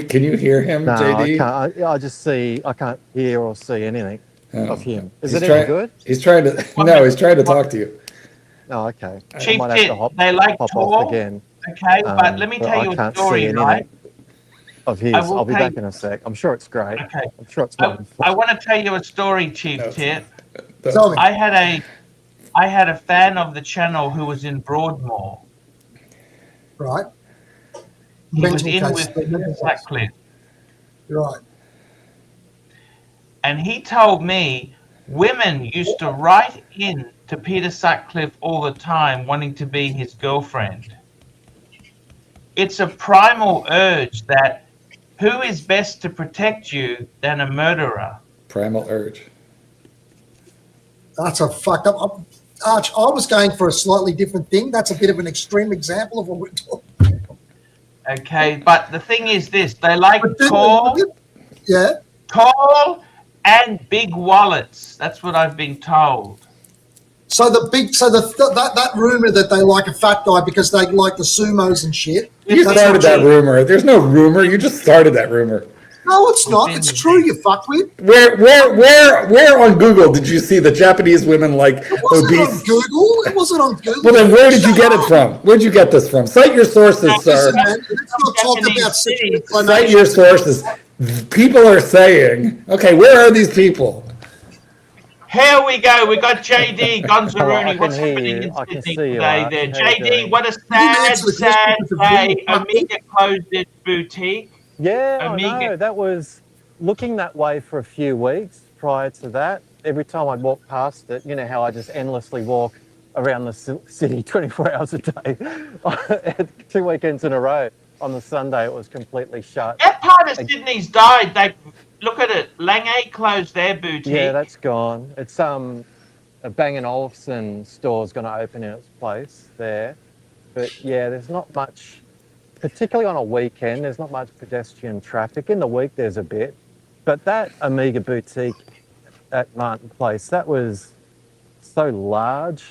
Can you hear him, No, JD? I can't. I just see. I can't hear or see anything Oh. of him. Is He's it trying- any good? He's trying to. No, he's trying to talk to you. Oh, okay. Chief I might have Kit, to hop they like off tall. again. Okay, but let me but tell I you a can't see story, anything right? of his. I will I'll be tell back you- in a sec. I'm sure it's great. Okay. I'm sure it's I wonderful. want to tell you a story, Chief No. Tit. Tell me. I had a fan of the channel who was in Broadmoor. Right. He was Mental in case, with mental Peter case. Sutcliffe, Right. and he told me women used to write in to Peter Sutcliffe all the time wanting to be his girlfriend. It's a primal urge that who is best to protect you than a murderer? Primal urge. That's a fucked up. Arch, I was going for a slightly different thing. That's a bit of an extreme example of what we're talking. Okay, but the thing is this, they like tall and big wallets. That's what I've been told. So that rumor that they like a fat guy because they like the sumos and shit. You started that rumor. There's no rumor. You just started that rumor. No, it's not. It's true, you fuckwit. Where on Google did you see that Japanese women like It wasn't obese? on Google. It wasn't on Google. Well, then where did you get it from? Where'd you get this from? Cite your sources, sir. Listen, man, let's not talk about sexual Cite your sources. People are saying, okay, where are these people? Here we go. We got JD Hello, I Gonzaruni. can What's hear happening you. in I can Sydney see you, today? Arch. There, How you JD. doing? What a answer the sad question with a day. video. Omega closed its boutique. Yeah, I Amiga. know. That was looking that way for a few weeks prior to that. Every time I'd walk past it, you know how I just endlessly walk around the city 24 hours a day. 2 weekends in a row. On the Sunday, it was completely shut. That part of Sydney's died. They look at it. Lange closed their boutique. Yeah, that's gone. It's a Bang & Olufsen store's going to open in its place there. But yeah, there's not much, particularly on a weekend, there's not much pedestrian traffic. In the week, there's a bit. But that Amiga boutique at Martin Place, that was so large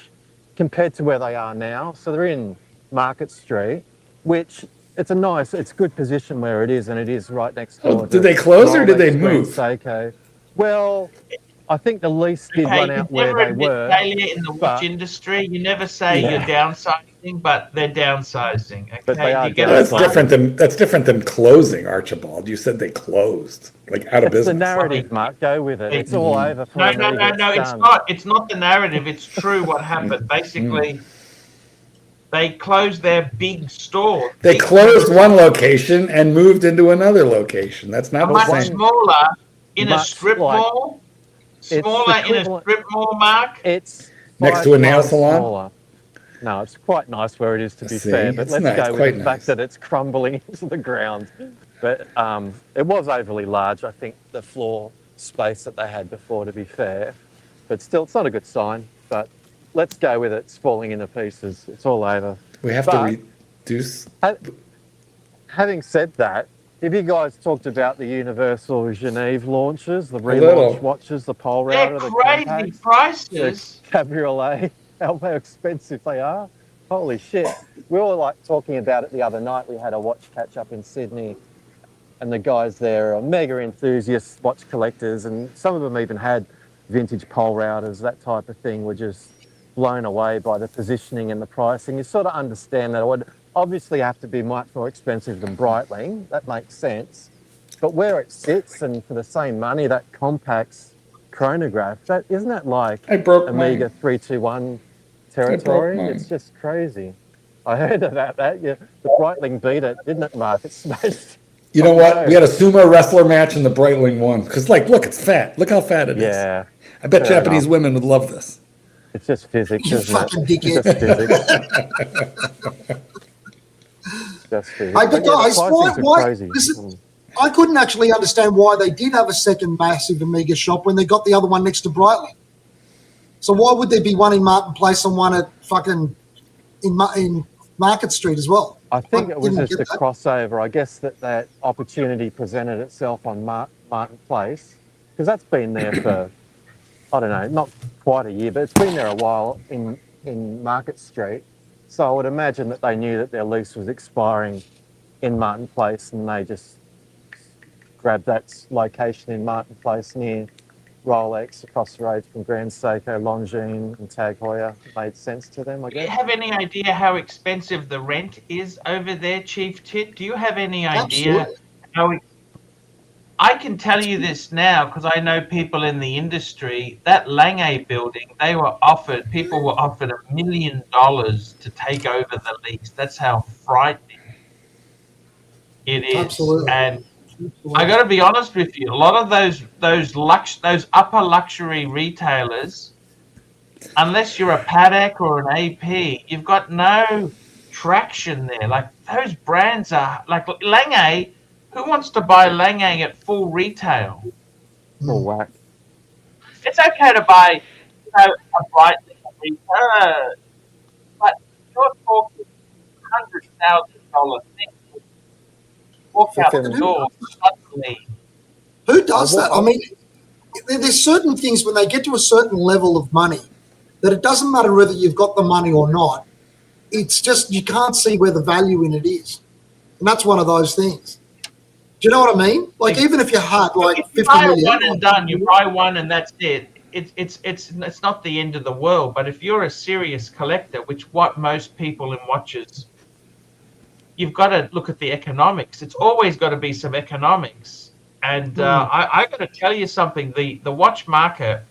compared to where they are now. So they're in Market Street, which it's a good position where it is, and it is right next door. Did they close or did they move? Seiko. Well, I think the lease did run out where they were. Failure in the watch industry. You never say you're downsizing, but they're downsizing. Okay? But they are That's different than closing, Archibald. You said they closed, like out of It's business. the narrative, Mark. Go with it. It's all over for No. Amiga. It's not. It's not the narrative. It's true. What happened? Basically, they closed their big store. They closed one location and moved into another location. That's not the much same. smaller in a Much strip mall. Smaller in a strip mall, Mark. It's Next to a nail 5 times salon? smaller. No, it's quite nice where it is, to be See, fair. But it's let's nice, go with quite the nice. fact that it's crumbling into the ground. But it was overly large, I think, the floor space that they had before, to be fair. But still, it's not a good sign. But let's go with it. It's falling into pieces. It's all over. We have to reduce. Having said that, have you guys talked about the Universal Genève launches, the relaunch watches, the pole router, They're the crazy compacts, prices. the cabriolet, how expensive they are? Holy shit. We were like talking about it the other night. We had a watch catch up in Sydney, and the guys there are mega enthusiasts, watch collectors, and some of them even had vintage pole routers, that type of thing. Were just blown away by the positioning and the pricing. You sort of understand that it would obviously have to be much more expensive than Breitling. That makes sense. But where it sits, and for the same money, that compact's chronograph, isn't that like Amiga 321 territory? It's just crazy. I heard about that. Yeah, the Breitling beat it, didn't it, Mark? It smashed. You know what? We had a sumo wrestler match and the Breitling won. Because, look, it's fat. Look how fat it is. Yeah. I bet Japanese women would love this. It's just physics, You isn't fucking it? dickhead. Just physics. Just physics. Hey, but Yeah, the guys, pricings are why crazy. listen, I couldn't actually understand why they did have a second massive Amiga shop when they got the other one next to Breitling. So why would there be one in Martin Place and one at fucking in Market Street as well? I think it was didn't just get a that. crossover. I guess that opportunity presented itself on Martin Place, because that's been there for, I don't know, not quite a year, but it's been there a while in Market Street. So I would imagine that they knew that their lease was expiring in Martin Place, and they just grabbed that location in Martin Place near Rolex, across the road from Grand Seiko, Longines and Tag Heuer. Made sense to them, I Do you guess. have any idea how expensive the rent is over there, Chief Tit? Do you have any idea how? I can tell you this now because I know people in the industry. That Lange building, people were offered $1 million to take over the lease. That's how frightening. It is. Absolutely. And I got to be honest with you. A lot of those upper luxury retailers, unless you're a Paddock or an AP, you've got no traction there. Like those brands are like Lange. Who wants to buy Lange at full retail? Full whack. It's okay to buy, a bright retail, but you're talking $100,000 things. Walk out the door suddenly. Who does that? I mean, there's certain things when they get to a certain level of money that it doesn't matter whether you've got the money or not. It's just you can't see where the value in it is, and that's one of those things. Do you know what I mean? Like even if you had like If you 50 buy million, one and done, you buy one and that's it. It's not the end of the world. But if you're a serious collector, which what most people in watches, you've got to look at the economics. It's always got to be some economics. And I got to tell you something. The watch market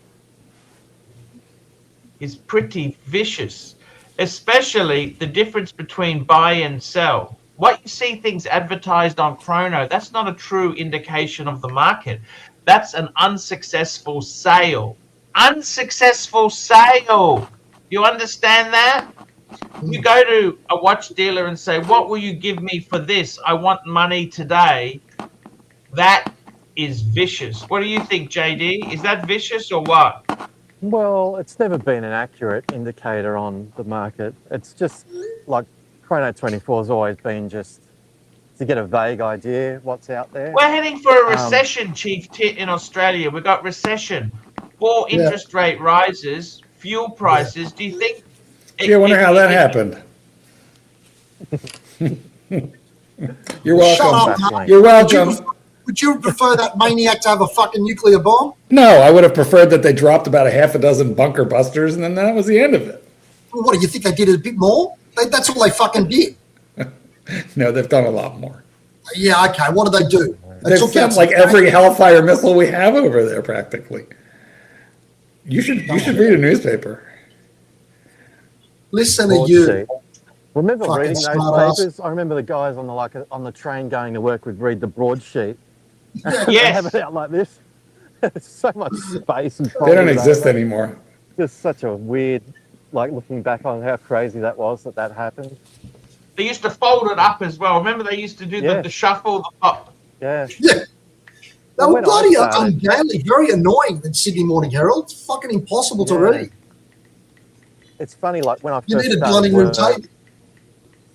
is pretty vicious, especially the difference between buy and sell. What you see things advertised on Chrono, that's not a true indication of the market. That's an unsuccessful sale. Unsuccessful sale. You understand that? You go to a watch dealer and say, what will you give me for this? I want money today. That is vicious. What do you think, JD? Is that vicious or what? Well, it's never been an accurate indicator on the market. It's just like Chrono 24 has always been just to get a vague idea what's out there. We're heading for a recession, Chief Tit, in Australia. We've got recession, 4 interest rate rises, fuel prices. Do you think? I wonder how that happened. You're welcome. Shut up, You're welcome. Would you prefer that maniac to have a fucking nuclear bomb? No, I would have preferred that they dropped about a half a dozen bunker busters and then that was the end of it. Well, what do you think they did it a bit more? That's all they fucking did. No, they've done a lot more. Yeah, okay. What did they do? They've sent like every Hellfire missile we have over there practically. You should read a newspaper. Listen to you. Remember Fucking reading those smart papers? I remember the guys on the train going to work would read the broadsheet. Yeah. They have it out like this. It's so much space and They don't exist anymore. Just such a weird, like looking back on how crazy that was that happened. They used to fold it up as well. Remember they used to do the shuffle, the pop. Yeah. Yeah. They were bloody ungainly, very annoying in Sydney Morning Herald. It's fucking impossible to read. It's funny, like when I You first need a started dining room work table.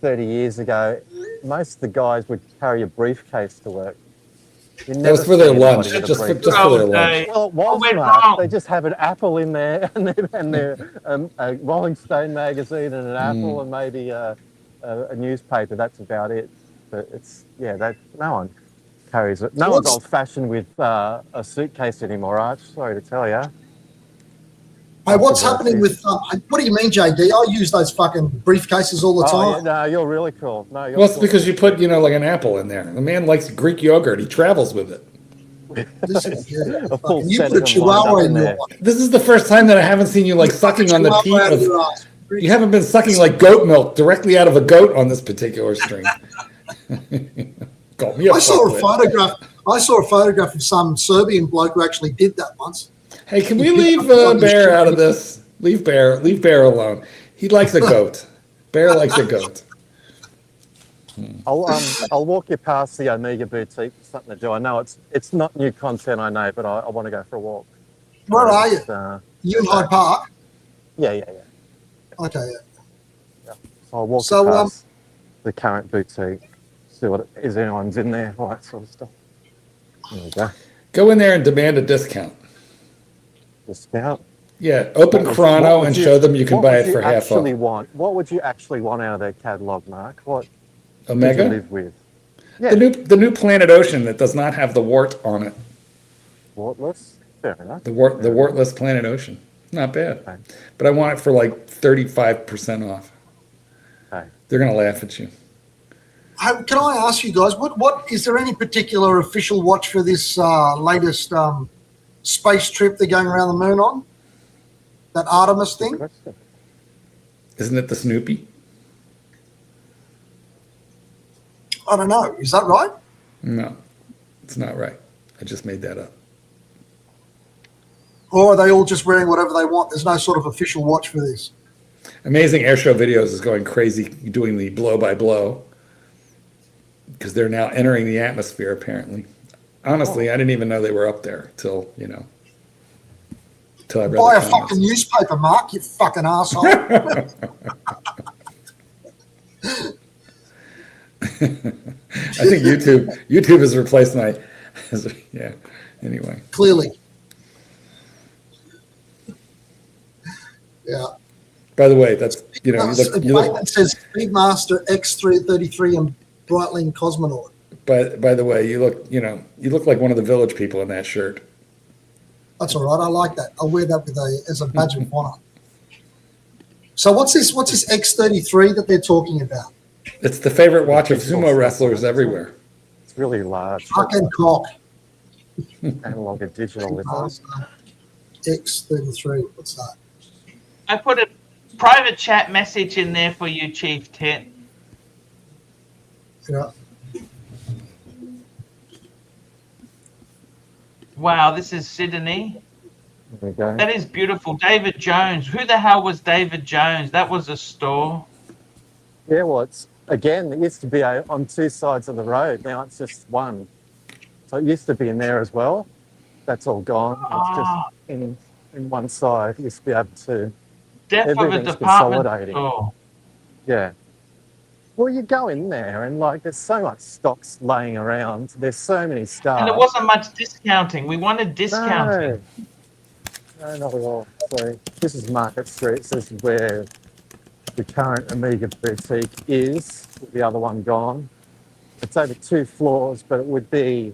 30 years ago, most of the guys would carry a briefcase to work. That was for their lunch, just for their lunch. Well, it was Mark. They just have an apple in there and a Rolling Stone magazine and an apple and maybe a newspaper. That's about it. But it's, no one carries it. No one's old-fashioned with a suitcase anymore, Arch. Sorry to tell you. Hey, what's happening with, what do you mean, JD? I use those fucking briefcases all the time. Yeah, no, you're really cool. No, you're well, it's because you put, like an apple in there. The man likes Greek yogurt. He travels with it. This is a full you set put a of chihuahua in there. there. This is the first time that I haven't seen you like sucking on the teat of. You haven't been sucking like goat milk directly out of a goat on this particular string. I saw a photograph of some Serbian bloke who actually did that once. Hey, can we leave Bear out of this? Leave Bear alone. He likes a goat. Bear likes a goat. I'll walk you past the Omega boutique for something to do. I know it's not new content, I know, but I want to go for a walk. Where are you? You in Hyde Park? Yeah. Okay, yeah. So I'll walk you past the current boutique, see what is anyone's in there, all that sort of stuff. There we go. Go in there and demand a discount. Discount? Yeah, open Chrono and show them you can buy it for half off. What would you actually want out of their catalog, Mark? What Omega? would you live with? Yeah. The new Planet Ocean that does not have the wart on it. Wartless? Fair enough. The wartless Planet Ocean. Not bad. Okay. But I want it for like 35% off. Okay. They're going to laugh at you. Can I ask you guys, what is there any particular official watch for this latest space trip they're going around the moon on? That Artemis thing? Isn't it the Snoopy? I don't know. Is that right? No, it's not right. I just made that up. Or are they all just wearing whatever they want? There's no sort of official watch for this. Amazing Airshow Videos is going crazy doing the blow by blow because they're now entering the atmosphere, apparently. Honestly, I didn't even know they were up there till, you know, till I read Buy the a comments. fucking newspaper, Mark, you fucking asshole. I think YouTube has replaced my, yeah, anyway. Clearly. Yeah. By the way, that's, you know, It says Speedmaster X333 and Breitling Cosmonaut. by the way, you look like one of the Village people in that shirt. That's all right. I like that. I'll wear that as a badge of honor. So what's this X33 that they're talking about? It's the favorite watch of sumo wrestlers everywhere. It's really large. Fucking cock. Analog and digital with us. X33. What's that? I put a private chat message in there for you, Chief Tint. Yeah. Wow, this is Sydney. There we go. That is beautiful. David Jones. Who the hell was David Jones? That was a store. Yeah, well, it used to be on two sides of the road. Now it's just one. So it used to be in there as well. That's all gone. It's just in one side. It used to be able to. Death of a Everything's department consolidating. store. Yeah. Well, you go in there and like there's so much stocks laying around. There's so many stars. And there wasn't much discounting. We wanted discounting. No, not at all. So this is Market Street. So this is where the current Omega boutique is. With the other one gone. It's over 2 floors, but it would be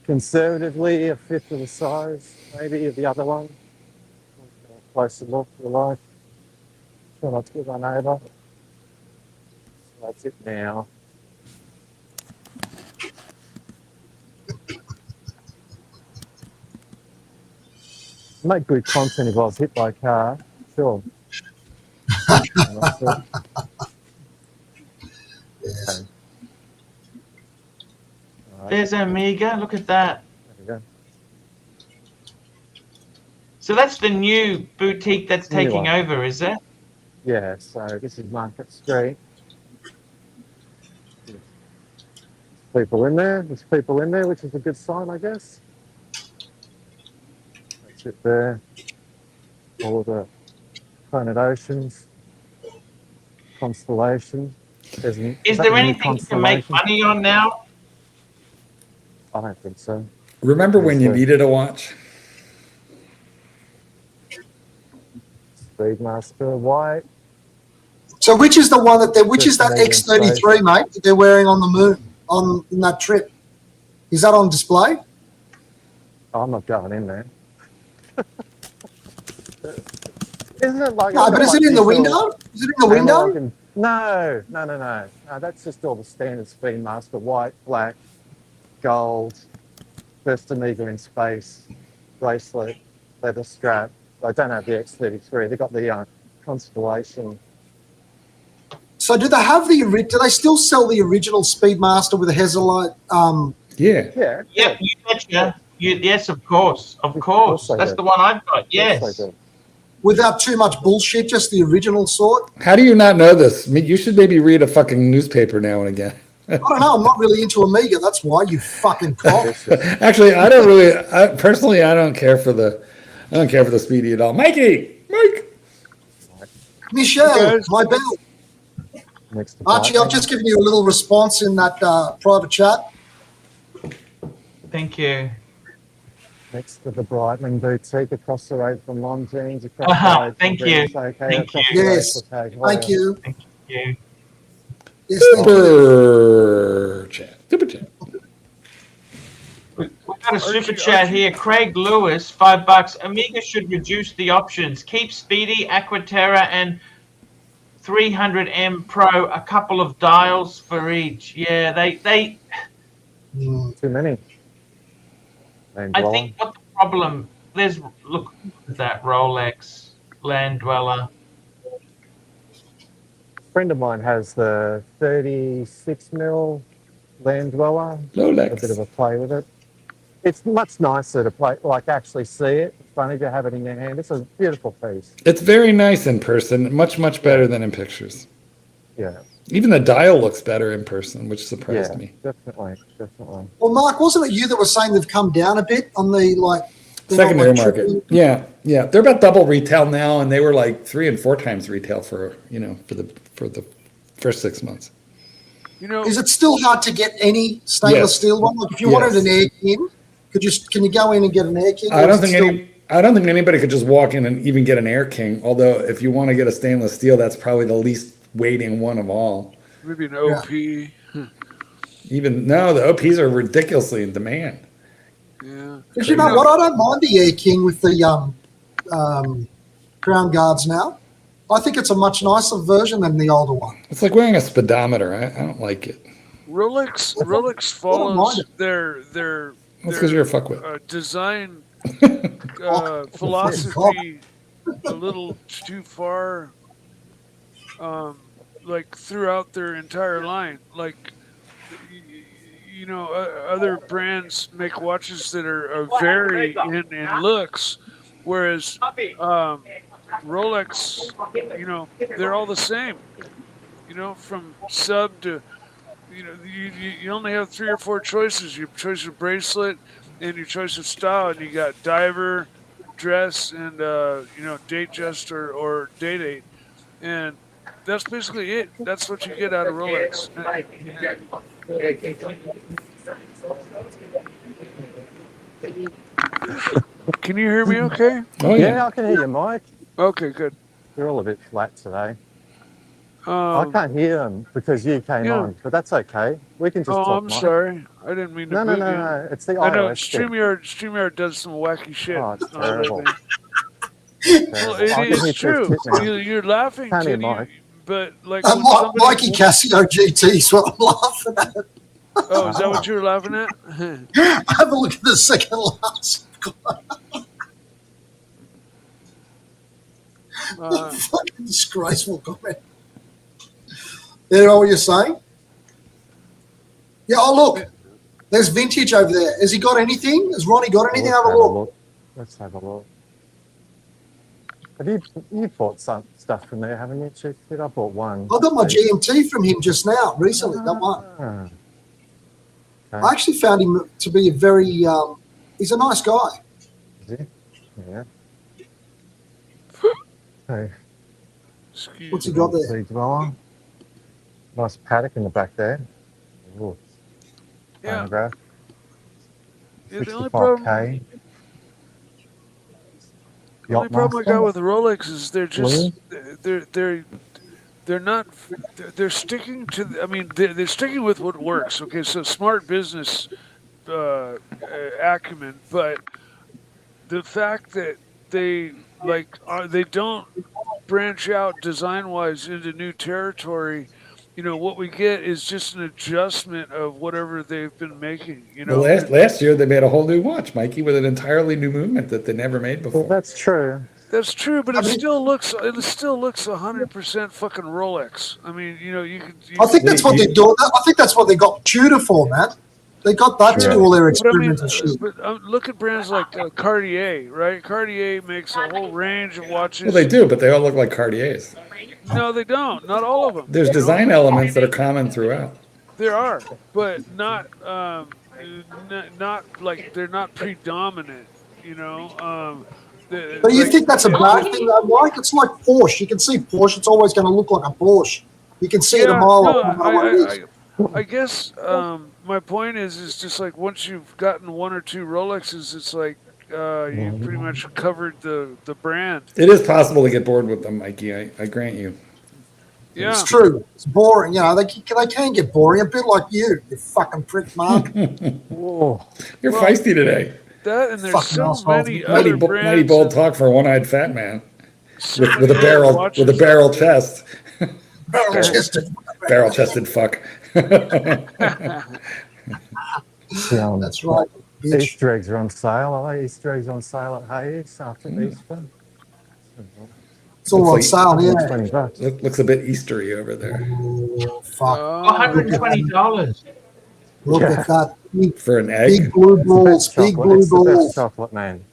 conservatively a fifth of the size, maybe, of the other one. Closer look if you like. Try not to get run over. So that's it now. Make good content if I was hit by a car, sure. Yes. Right, There's Omega. Look at that. there we go. So that's the new boutique that's New taking one. over, is it? Yeah, so this is Market Street. People in there. There's people in there, which is a good sign, I guess. That's it there. All of the planet oceans, constellation. Is there anything you can make money on now? I don't think so. Remember when you needed a watch? Speedmaster White. So which is the one which is that X33, mate, that they're wearing on the moon in that trip? Is that on display? I'm not going in there. Isn't it like? No, but is it in the window? Is it in the window? No. That's just all the standard Speedmaster: white, black, gold, first Omega in space, bracelet, leather strap. I don't have the X33. They've got the Constellation. So do they have do they still sell the original Speedmaster with a Hezolite? Yeah. Yeah. Yep, you betcha. Yes, of course. Of course. That's the one I've got. Yes. Without too much bullshit, just the original sort? How do you not know this? I mean, you should maybe read a fucking newspaper now and again. I don't know. I'm not really into Omega. That's why, you fucking cock. Actually, I don't really. Personally, I don't care for the Speedy at all. Mike. Michelle, my bell. Archie, I've just given you a little response in that private chat. Thank you. Next to the Breitling boutique across the road from Longines. Across the road thank you. Thank you. Yes. Thank you. Thank you. Yes, thank you. Super chat. We've got a super chat here. Craig Lewis, $5. Omega should reduce the options. Keep Speedy, Aquaterra, and 300M Pro, a couple of dials for each. Yeah, they Too many. I think what the problem, look at that Rolex Land Dweller. A friend of mine has the 36 mil land dweller. Rolex. A bit of a play with it. It's much nicer to play, like actually see it in front of you, have it in your hand. It's a beautiful piece. It's very nice in person, much better than in pictures. Yeah. Even the dial looks better in person, which surprised me. Definitely. Well, Mark, wasn't it you that was saying they've come down a bit on the Secondary market? Yeah. They're about double retail now, and they were like 3 and 4 times retail for the first 6 months. Is it still hard to get any stainless steel one? Like if you wanted an air king, can you go in and get an air king? I don't think anybody could just walk in and even get an Air King. Although if you want to get a stainless steel, that's probably the least weighting one of all. Maybe an OP. The OPs are ridiculously in demand. Yeah. Because you know what? I don't mind the Air King with the crown guards now. I think it's a much nicer version than the older one. It's like wearing a speedometer. I don't like it. Rolex follows their That's because you're a fuckwit. Design philosophy a little too far, like throughout their entire line. Like, other brands make watches that are vary in looks, whereas Rolex, they're all the same. From sub to, you only have 3 or 4 choices. Your choice of bracelet and your choice of style, and you got diver, dress, and date just or date date, and that's basically it. That's what you get out of Rolex. Can you hear me okay? Oh, yeah, I can hear you, Mike. Okay, good. You're all a bit flat today. I can't hear them because you came on, but that's okay. We can just talk, I'm Mike. sorry. I didn't mean to. No. It's the iOS. I know StreamYard does some wacky shit. Oh, it's terrible. Well, it's true. You're laughing, Can't hear Mike. but like Mikey Casio GT is what I'm laughing at. Oh, is that what you were laughing at? Have a look at the second last. Fucking disgraceful comment. You know what you're saying? Yeah, look. There's vintage over there. Has he got anything? Has Ronnie got anything? Have a look. Let's have a look. Have you bought some stuff from there, haven't you, Chief? I bought one. I got my GMT from him just now, recently. That one. Okay. I actually found him to be a very, he's a nice guy. Is he? Yeah. Okay. What's he got there? Dweller. Nice paddock in the back there. Ooh. Yeah. Phonograph. Yeah, the only problem I got with the Rolex is they're just they're sticking to. I mean, they're sticking with what works. Okay, so smart business acumen, but the fact that they don't branch out design-wise into new territory. What we get is just an adjustment of whatever they've been making. Well, last year they made a whole new watch, Mikey, with an entirely new movement that they never made before. Well, that's true. That's true, but it still looks 100% fucking Rolex. I mean, you could. I think that's what they're doing. I think that's what they got Tudor for, man. They got that to do all their experimental shit. But look at brands like Cartier, right? Cartier makes a whole range of watches. Well, they do, but they all look like Cartiers. No, they don't. Not all of them. There's design elements that are common throughout. There are, but not like they're not predominant. But you think that's a bad thing, though, Mike? It's like Porsche. You can see Porsche. It's always going to look like a Porsche. You can see it a mile off. I guess my point is just like once you've gotten 1 or 2 Rolexes, it's like you pretty much covered the brand. It is possible to get bored with them, Mikey. I grant you. Yeah, it's true. It's boring. They can get boring. A bit like you fucking prick, Mark. Whoa, you're feisty today. That and there's so many other brands. Mighty bold talk for a one-eyed fat man with a barrel chest. Barrel chested fuck. That's right. Easter eggs are on sale. Are they? Easter eggs on sale at Hayes after Easter. It's all on sale, yeah. Looks a bit Eastery over there. Oh, fuck. $120. Look at that. For an egg? Big blue balls. Big blue It's the best balls. chocolate, man.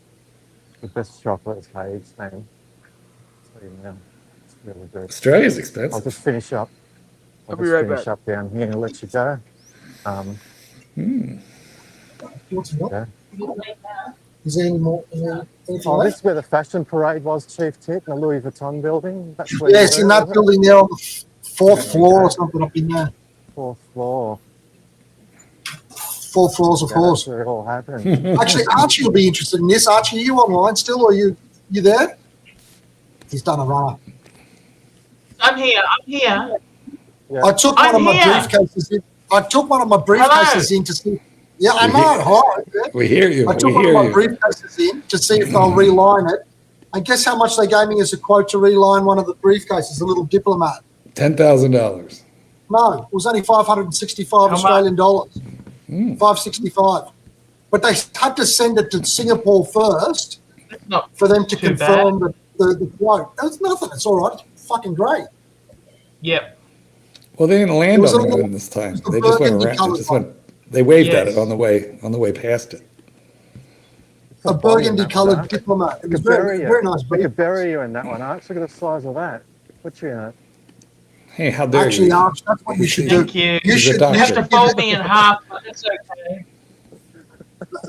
The best chocolate cakes, man. Tell you now, it's really good. Australia's I'll expensive. just finish up. I'll be right finish back. up down here and let you go. What? Is there any more? Anything Oh, left? this is where the fashion parade was, Chief Tit, in the Louis Vuitton building. That's where Yes, you in were, that wasn't it? building there on the fourth floor or something up in there. Fourth floor. 4 floors, of Yeah, course. that's where it all happened. Actually, Archie will be interested in this. Archie, are you online still, or are you there? He's done a runner. I'm here. Yeah. I took one I'm of my here. briefcases in. I took one of my briefcases in to see. Yeah, I We know. hear- Hi. Yeah. We hear you. I We took one of hear my you. briefcases in to see if they'll reline it. And guess how much they gave me as a quote to reline one of the briefcases, a little diplomat. $10,000. No, it was only 565 How much? Australian dollars. 565. But they had to send it to Singapore first That's not for them to too confirm the quote. That's nothing. It's all right. It's fucking great. Yep. Well, they didn't It land was on a the little- moon this time. it was They the just went burgundy around. coloured They just went. They waved at Yes. it on the way past it. A burgundy coloured diplomat. It was very, very nice. We could bury you in that one, Arch. Look at the size of that. Put you in it. Hey, how dare Actually, you? Arch, that's what you should do. Thank you. You He's a should. doctor. You You have to should fold me in half, but it's okay.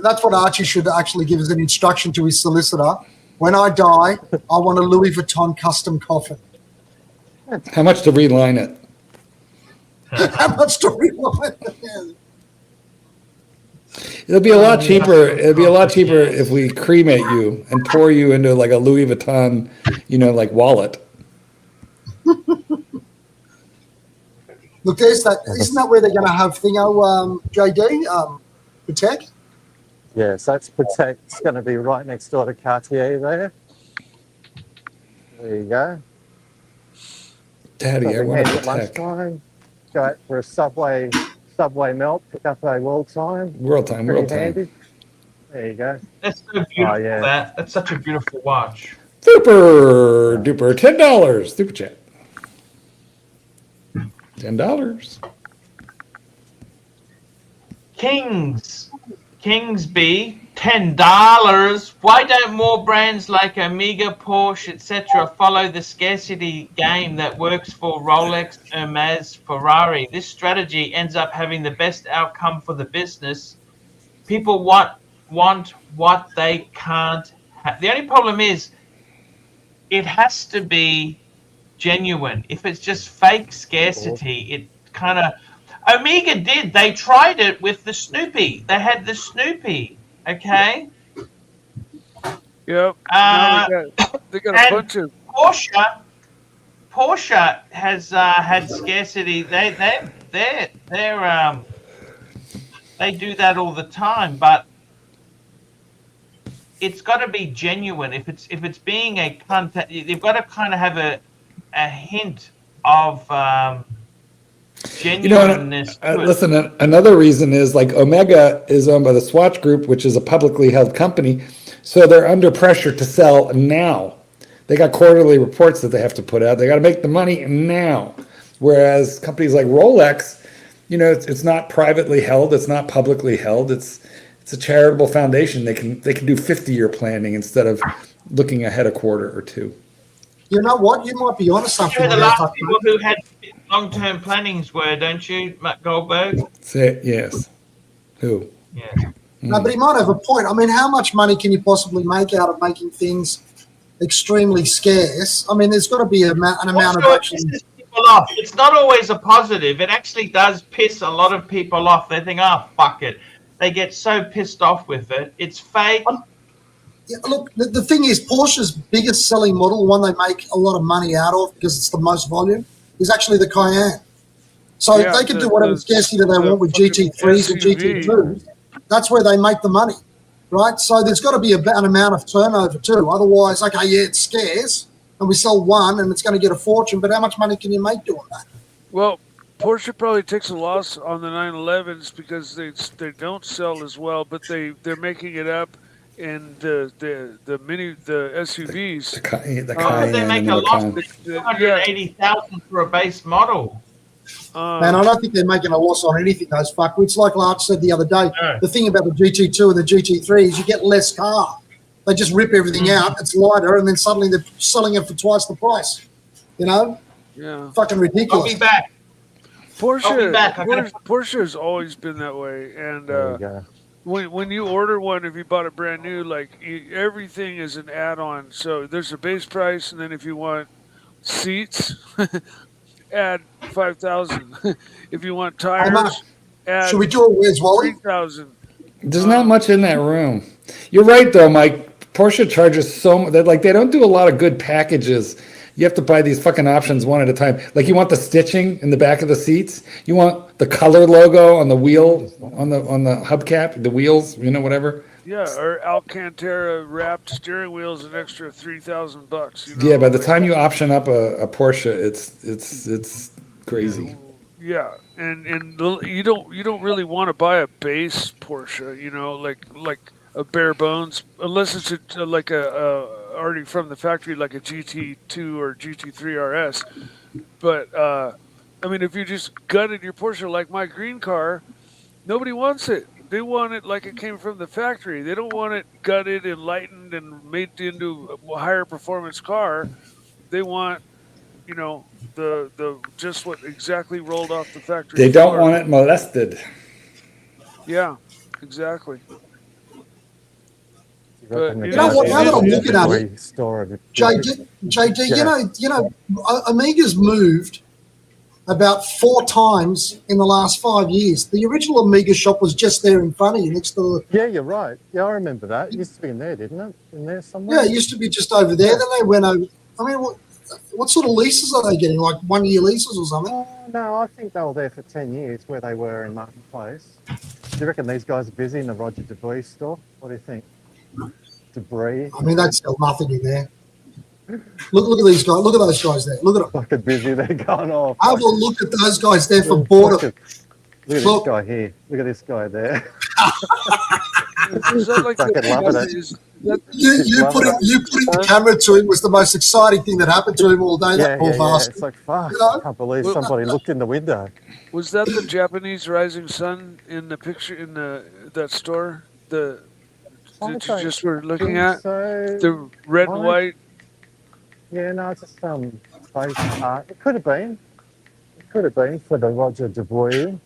that's what Archie should actually give as an instruction to his solicitor. When I die, I want a Louis Vuitton custom coffin. How much to reline it? How much to rewind? It'll be a lot cheaper. It'll be a lot cheaper if we cremate you and pour you into like a Louis Vuitton, like wallet. Look, there's that. Isn't that where they're going to have thingo, JD, Patek? Yeah, so that's Protect. It's going to be right next door to Cartier there. There you go. Daddy, I So we want head a at Patek. lunchtime, go out for a Subway melt, pick up a World Time. World time, Pretty world time. handy. There you go. That's so beautiful. yeah. That's such a beautiful watch. Super duper $10 super chat. $10. Kingsby, $10. Why don't more brands like Omega, Porsche, etc. follow the scarcity game that works for Rolex, Hermes, Ferrari? This strategy ends up having the best outcome for the business. People want what they can't have. The only problem is it has to be genuine. If it's just fake scarcity, it kind of... Omega did. They tried it with the Snoopy. They had the Snoopy, okay? Yep. Now they got a and bunch of Porsche has had scarcity. They do that all the time, but it's got to be genuine. If it's being a content, you've got to kind of have a hint of genuineness. to it. Listen, another reason is like Omega is owned by the Swatch Group, which is a publicly held company. So they're under pressure to sell now. They got quarterly reports that they have to put out. They got to make the money now. Whereas companies like Rolex, it's not privately held. It's not publicly held. It's a charitable foundation. They can do 50-year planning instead of looking ahead a quarter or two. You know what? You might be onto something. You're the on last that. people who had long-term plannings were, don't you, Matt Goldberg? Say yes. Who? Yeah. No, but he might have a point. I mean, how much money can you possibly make out of making things extremely scarce? I mean, there's got to be an amount of Also, it action. pisses people off. It's not always a positive. It actually does piss a lot of people off. They think, oh, fuck it. They get so pissed off with it. It's fake. Yeah, look, the thing is, Porsche's biggest selling model, one they make a lot of money out of because it's the most volume, is actually the Cayenne. So Yeah, they can do whatever scarcity they want with GT3s and GT2s. That's where they make the money, right? So there's got to be an amount of turnover too. Otherwise, okay, yeah, it's scarce, and we sell one, and it's going to get a fortune. But how much money can you make doing that? Well, Porsche probably takes a loss on the 911s because they don't sell as well, but they're making it up in the SUVs. The Cayenne They make and a the loss Macan. of 280,000 for a base model. Man, I don't think they're making a loss on anything, those fuckwits. Like Larch said the other day, the thing about the GT2 and the GT3 is you get less car. They just rip everything out. It's lighter, and then suddenly they're selling it for twice the price. You know? Yeah. Fucking ridiculous. I'll be back. Porsche has always been that way, and when you order one, if you bought it brand new, like everything is an add-on. So there's a base price, and then if you want seats, add 5,000. If you want tires, add. Should we do it? Where's Wally? 3,000. There's not much in that room. You're right, though, Mike. Porsche charges so much. They don't do a lot of good packages. You have to buy these fucking options one at a time. Like you want the stitching in the back of the seats. You want the color logo on the wheel, on the hubcap, the wheels, whatever. Yeah, or Alcantara wrapped steering wheels, an extra $3,000. Yeah, by the time you option up a Porsche, it's crazy. Yeah, and you don't really want to buy a base Porsche, like a bare bones, unless it's like a already from the factory, like a GT2 or GT3 RS. But I mean, if you just gutted your Porsche like my green car, nobody wants it. They want it like it came from the factory. They don't want it gutted and lightened and made into a higher performance car. They want, the just what exactly rolled off the factory. They don't want it molested. Yeah, exactly. But you know what? Now that I'm looking at it, JD, Omega's moved about 4 times in the last 5 years. The original Omega shop was just there in front of you, next to the. Yeah, you're right. Yeah, I remember that. It used to be in there, didn't it? In there somewhere. Yeah, it used to be just over there. Then they went over. I mean, what sort of leases are they getting? Like 1-year leases or something? No, I think they were there for 10 years, where they were in Martin Place. Do you reckon these guys are busy in the Roger Debris store? What do you think? Debris. I mean, they'd sell nothing in there. Look at these guys. Look at those guys there. Look at them. Fucking busy. They're going off. Have a look at those guys there for border. Look at this guy here. Look at this guy there. Is that like you putting the camera to him was the most exciting thing that happened to him all day. That poor bastard. It's like, fuck, I can't believe somebody looked in the window. Was that the Japanese rising sun in the picture in that store? That you just were looking at? The red and white? Yeah, no, it's just face art. It could have been. It could have been for the Roger Debris.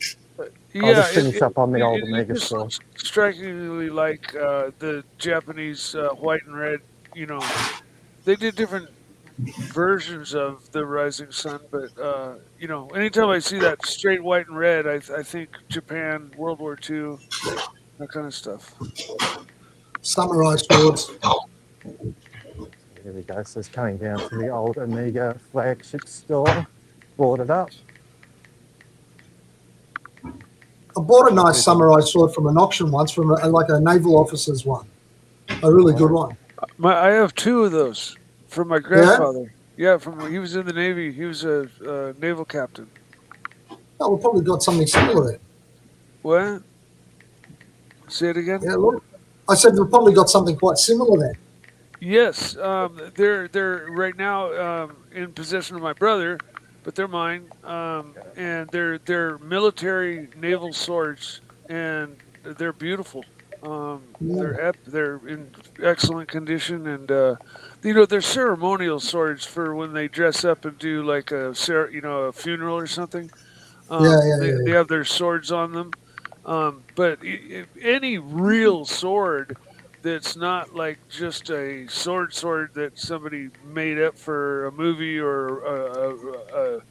I'll just finish up on the old Omega store. Strikingly like the Japanese white and red, they did different versions of the rising sun, but anytime I see that straight white and red, I think Japan, World War II, that kind of stuff. Samurai swords. Here we go. So it's coming down to the old Omega flagship store. Bought it up. I bought a nice samurai sword from an auction once, from like a naval officer's one. A really good one. I have 2 of those from my grandfather. Yeah, he was in the Navy. He was a naval captain. Oh, we've probably got something similar there. What? Say it again? Yeah, look. I said we've probably got something quite similar there. Yes, they're right now in possession of my brother, but they're mine, and they're military naval swords, and they're beautiful. They're in excellent condition, and they're ceremonial swords for when they dress up and do like a funeral or something. They have their swords on them, but any real sword that's not like just a sword that somebody made up for a movie or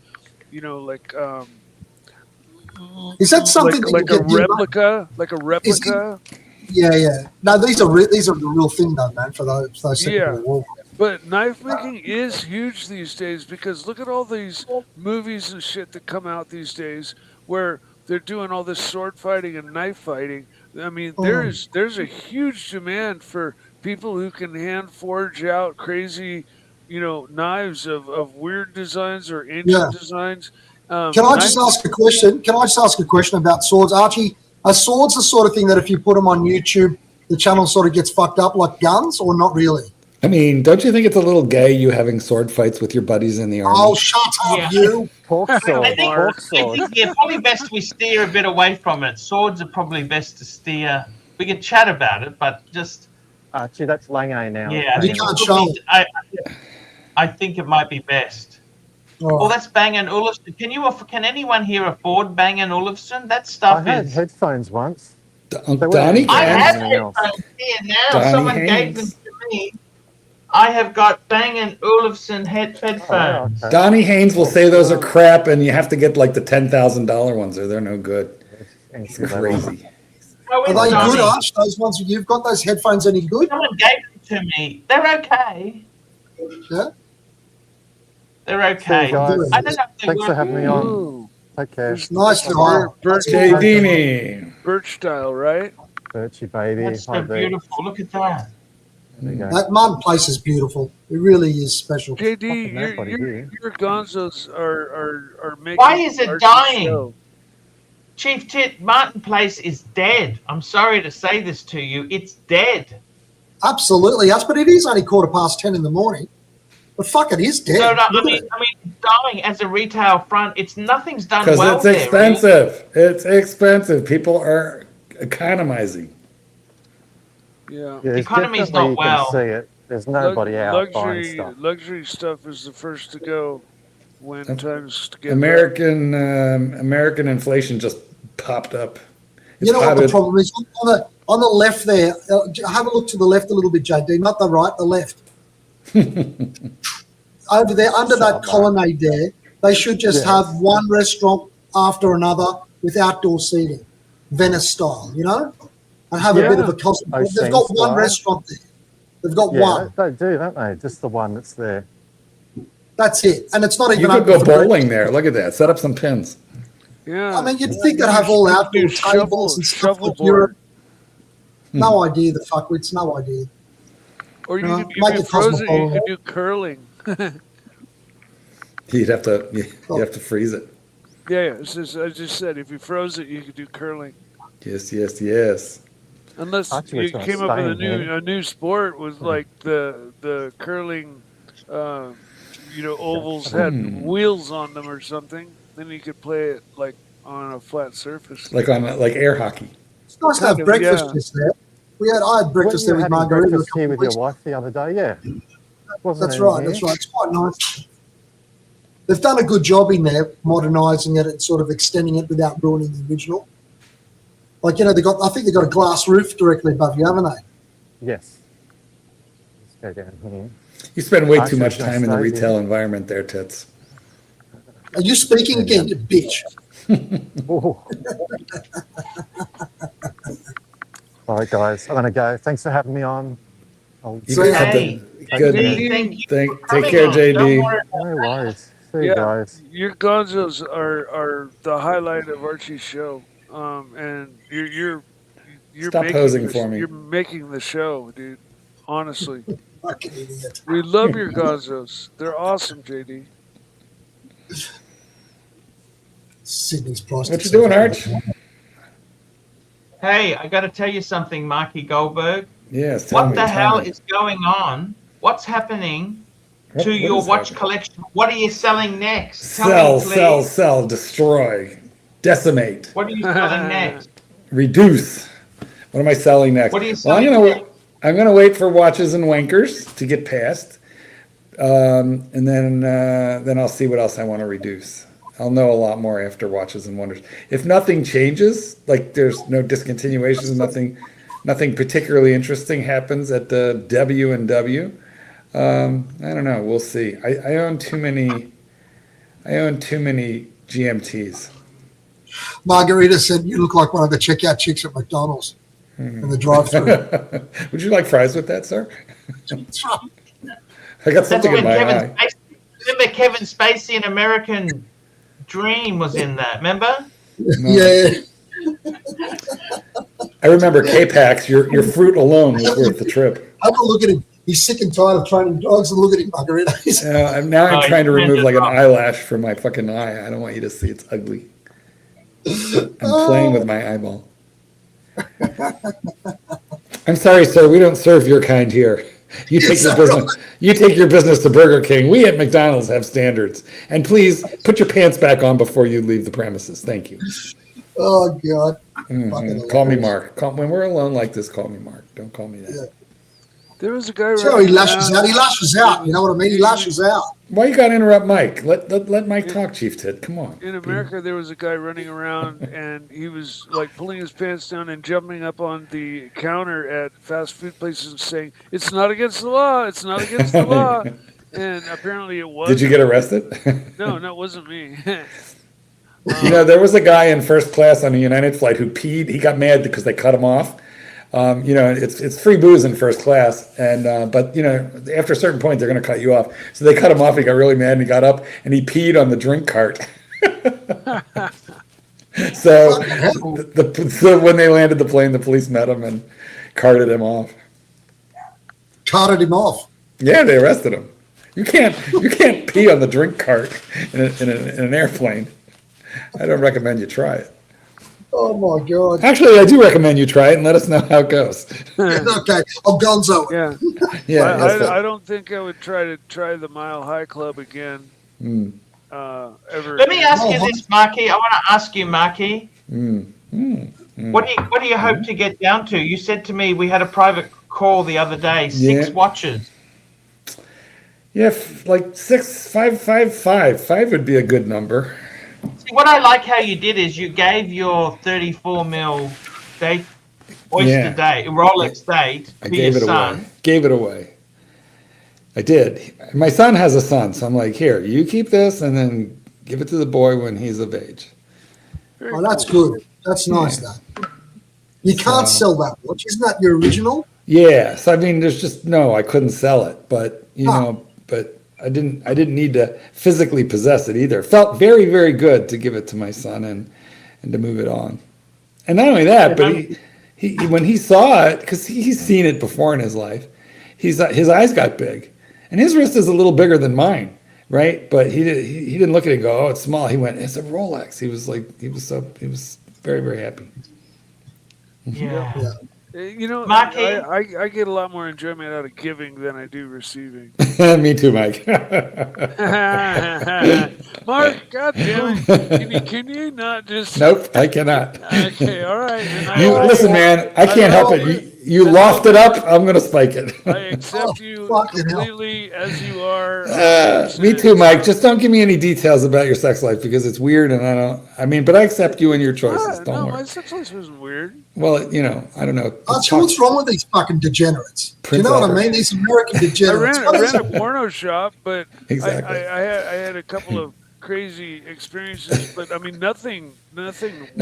is that something like a replica? Yeah. No, these are the real thing, though, man. For those Second World War. But knife making is huge these days, because look at all these movies and shit that come out these days where they're doing all this sword fighting and knife fighting. I mean, there's a huge demand for people who can hand forge out crazy, knives of weird designs or ancient designs. Can I just ask a question? Can I just ask a question about swords, Archie? Are swords the sort of thing that if you put them on YouTube, the channel sort of gets fucked up like guns, or not really? I mean, don't you think it's a little gay you having sword fights with your buddies in the army? Oh, shut up, Yeah. you. Pork I sword, think, pork I sword. think, yeah, probably best we steer a bit away from it. Swords are probably best to steer. We can chat about it, but just Archie, that's Lange now. yeah, I You think, can't it show would be, I think it might be best. All Well, right. that's Bang & Olufsen. Can anyone here afford Bang & Olufsen? That I stuff had is. headphones once. Donnie I Yeah, have anything else. headphones here now. Donnie Someone gave them Haynes. to me. I have got Bang & Olufsen headphones. okay. Donnie Haynes will say those are crap, and you have to get like the $10,000 ones, or they're no good. It's crazy. Oh, Are it's they Donnie. good, Arch? Those ones you've got, those headphones, any good? Someone gave them to me. They're okay. Yeah. They're okay. guys. I don't know if they Thanks for work. having me on. Ooh, Take care. Nice style. Birch, Jay Dini. birch style, right? Birchie, baby. That's so Hi, Birch. beautiful. Look at that. There you go. That Martin place is beautiful. It really is special. JD, Fucking nobody here. your gonzos are making. Why is it Archie's dying? show. Chief Tit, Martin Place is dead. I'm sorry to say this to you. It's dead. Absolutely, yes, but it is only 10:15 in the morning. But fuck, it is dead. No, Look I at mean, it. it's dying as a retail front. Nothing's done Because well it's there. expensive. It's expensive. People are economizing. Yeah. Yeah, there's economy's definitely not well. You can see it. There's nobody out buying Luxury, stuff. luxury stuff is the first to go when times get American inflation just popped up. You know what the hot- problem is? On the left there, have a look to the left a little bit, JD, not the right, the left. Over there, under that colonnade there, they should just have one restaurant after another with outdoor seating, Venice style, you know? And have a bit of a cosmic. Those They've got same one style. restaurant there. They've got Yeah, one. they do, don't they? Just the one that's there. That's it. And it's not even You could open go for bowling breakfast. there. Look at that. Set up some pins. Yeah. I mean, you'd think they'd have all outdoor tables and stuff like Europe. No idea, the fuckwits, no idea. Or you No, could make do it frozen. You cosmopolitan. could do curling. You have to freeze it. Yeah. I just said if you froze it, you could do curling. Yes. Unless Archie was you gonna came up stay with in here. a new sport with like the curling, ovals had wheels on them or something. Then you could play it like on a flat surface. Like air hockey. It's nice to have Kind of, breakfast yeah. just there. I had breakfast there When with you were having Margarita a breakfast couple here of with weeks your wife the other day, yeah. Wasn't That's it right. in That's here? right. It's quite nice. They've done a good job in there, modernising it and sort of extending it without ruining the original. Like I think they got a glass roof directly above you, haven't they? Yes. Let's go down here. You spend way Archie too much was gonna time in the stay retail here. environment there, Tits. Are you speaking again, you bitch? Oh. All right, guys. I'm going to go. Thanks for having me on. I'll You So, can yeah. have Hey, the- good. thank you. Take Coming care, on. JD. Don't worry. No worries. See you Yeah. guys. Your gonzos are the highlight of Archie's show, and you're Stop making posing the, for me. You're making the show, dude. Honestly, Fucking idiot. we love your gonzos. They're awesome, JD. Sydney's price. What you doing, Arch? Hey, I got to tell you something, Marky Goldberg. Yes. Tell What me, the tell hell me. is going on? What's happening What- to what your is watch happening? collection? What are you selling next? Tell me, Sell, destroy, decimate, What are you selling next? reduce. What am I selling next? What are you Well, selling next? I'm gonna wait for watches and wankers to get past, and then I'll see what else I want to reduce. I'll know a lot more after watches and wonders. If nothing changes, like there's no discontinuations, nothing particularly interesting happens at the W&W. I don't know. We'll see. I own too many GMTs. Margarita said you look like one of the checkout chicks at McDonald's in the drive-through. Would you like fries with that, sir? That's right. I got That's something in when my Kevin eye. Spacey, remember Kevin Spacey in American Dream was in that, remember? Yeah. I remember K-Pax. Your fruit alone was worth the trip. Have a look at him. He's sick and tired of training dogs, and look at him, Margarita. I'm trying to remove like an eyelash from my fucking eye. I don't want you to see. It's ugly. I'm playing with my eyeball. I'm sorry, sir. We don't serve your kind here. You take Is your that business. You take your business to Burger King. We at McDonald's have standards. And please put your pants back on before you leave the premises. Thank you. Oh God. Call me Mark. When we're alone like this, call me Mark. Don't call me that. Yeah. There was a guy. So he lashes out. He lashes out. You know what I mean? He lashes out. Why you gotta interrupt Mike? Let Mike talk, Chief Ted. Come on. In America, there was a guy running around, and he was like pulling his pants down and jumping up on the counter at fast food places and saying, "It's not against the law. It's not against the law." And apparently, it was. Did you get arrested? No, it wasn't me. You know, there was a guy in first class on a United flight who peed. He got mad because they cut him off. You know, it's free booze in first class, and but you know, after a certain point, they're going to cut you off. So they cut him off. He got really mad, and he got up and he peed on the drink cart. So, so when they landed the plane, the police met him and carted him off. Carted him off. Yeah, they arrested him. You can't pee on the drink cart in an airplane. I don't recommend you try it. Oh my God. Actually, I do recommend you try it and let us know how it goes. Okay, I'll gonzo it. Yeah, Yeah. I don't think I would try the Mile High Club again. Ever. Let me ask you this, Marky. I want to ask you, Marky. What do you hope to get down to? You said to me we had a private call the other day. 6 watches. Yeah, like 5 would be a good number. See, what I like how you did is you gave your 34 mil date, Oyster date, Rolex date to your son. Gave it away. I did. My son has a son, so I'm like, here, you keep this and then give it to the boy when he's of age. Oh, that's good. That's nice, though. You can't sell that watch. Isn't that your original? Yeah. So I mean, there's just I couldn't sell it, but you know, but I didn't need to physically possess it either. It felt very, very good to give it to my son and to move it on. And not only that, but he when he saw it, because he's seen it before in his life, his eyes got big, and his wrist is a little bigger than mine, right? But he didn't look at it and go, oh, it's small. He went, it's a Rolex. He was very, very happy. Yeah. You know, Marky. I get a lot more enjoyment out of giving than I do receiving. Me too, Mike. Mark, God damn it. Can you not just... Nope, I cannot. Okay, all right. Listen, man, I can't help it. You loft it up, I'm going to spike it. I accept you completely as you are. Me too, Mike. Just don't give me any details about your sex life because it's weird and but I accept you and your choices. Don't worry. My sex life isn't weird. Well, you know, I don't know. What's wrong with these fucking degenerates? Do you know what I mean? These American degenerates. I ran a porno shop, but exactly. I had a couple of crazy experiences, but I mean nothing. No,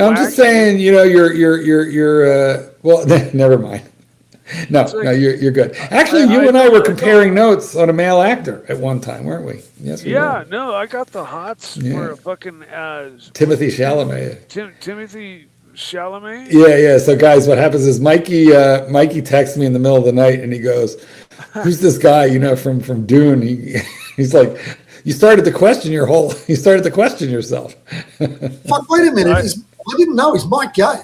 I'm just saying, you know, you're well, never mind. No, you're good. Actually, you and I were comparing notes on a male actor at one time, weren't we? Yes, we were. No, I got the hots for a fucking Timothy Chalamet. Timothy Chalamet? Yeah. So guys, what happens is Mikey texts me in the middle of the night and he goes, who's this guy, you know, from Dune? He's like, you started to question yourself. Fuck, wait a minute. I didn't know he's Mike Gay.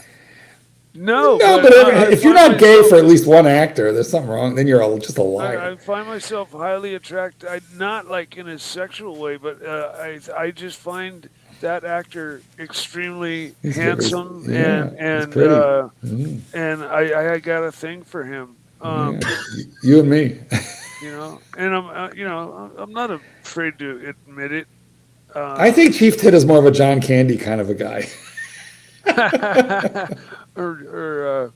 No, but if you're not gay for at least one actor, there's something wrong. Then you're just a liar. I find myself highly attracted, not like in a sexual way, but I just find that actor extremely handsome and I got a thing for him. You and me. You know, and I'm not afraid to admit it. I think Chief Tit is more of a John Candy kind of a guy. or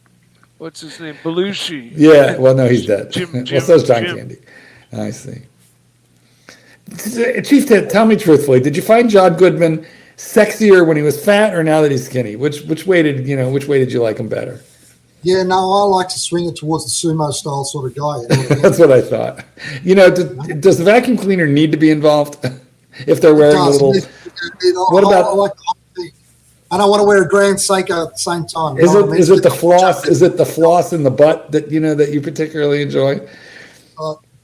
what's his name? Belushi. Yeah, well, no, he's dead. Jim, well, so's John Candy. I see. Chief Tit, tell me truthfully, did you find John Goodman sexier when he was fat or now that he's skinny? Which way did you like him better? Yeah, no, I like to swing it towards the sumo style sort of guy. You know what I mean? That's what I thought. You know, does the vacuum cleaner need to be involved if they're wearing a little? What about? I like the whole thing. And I want to wear a Grand Seiko at the same time. Is it the floss? Is it the floss in the butt that you particularly enjoy?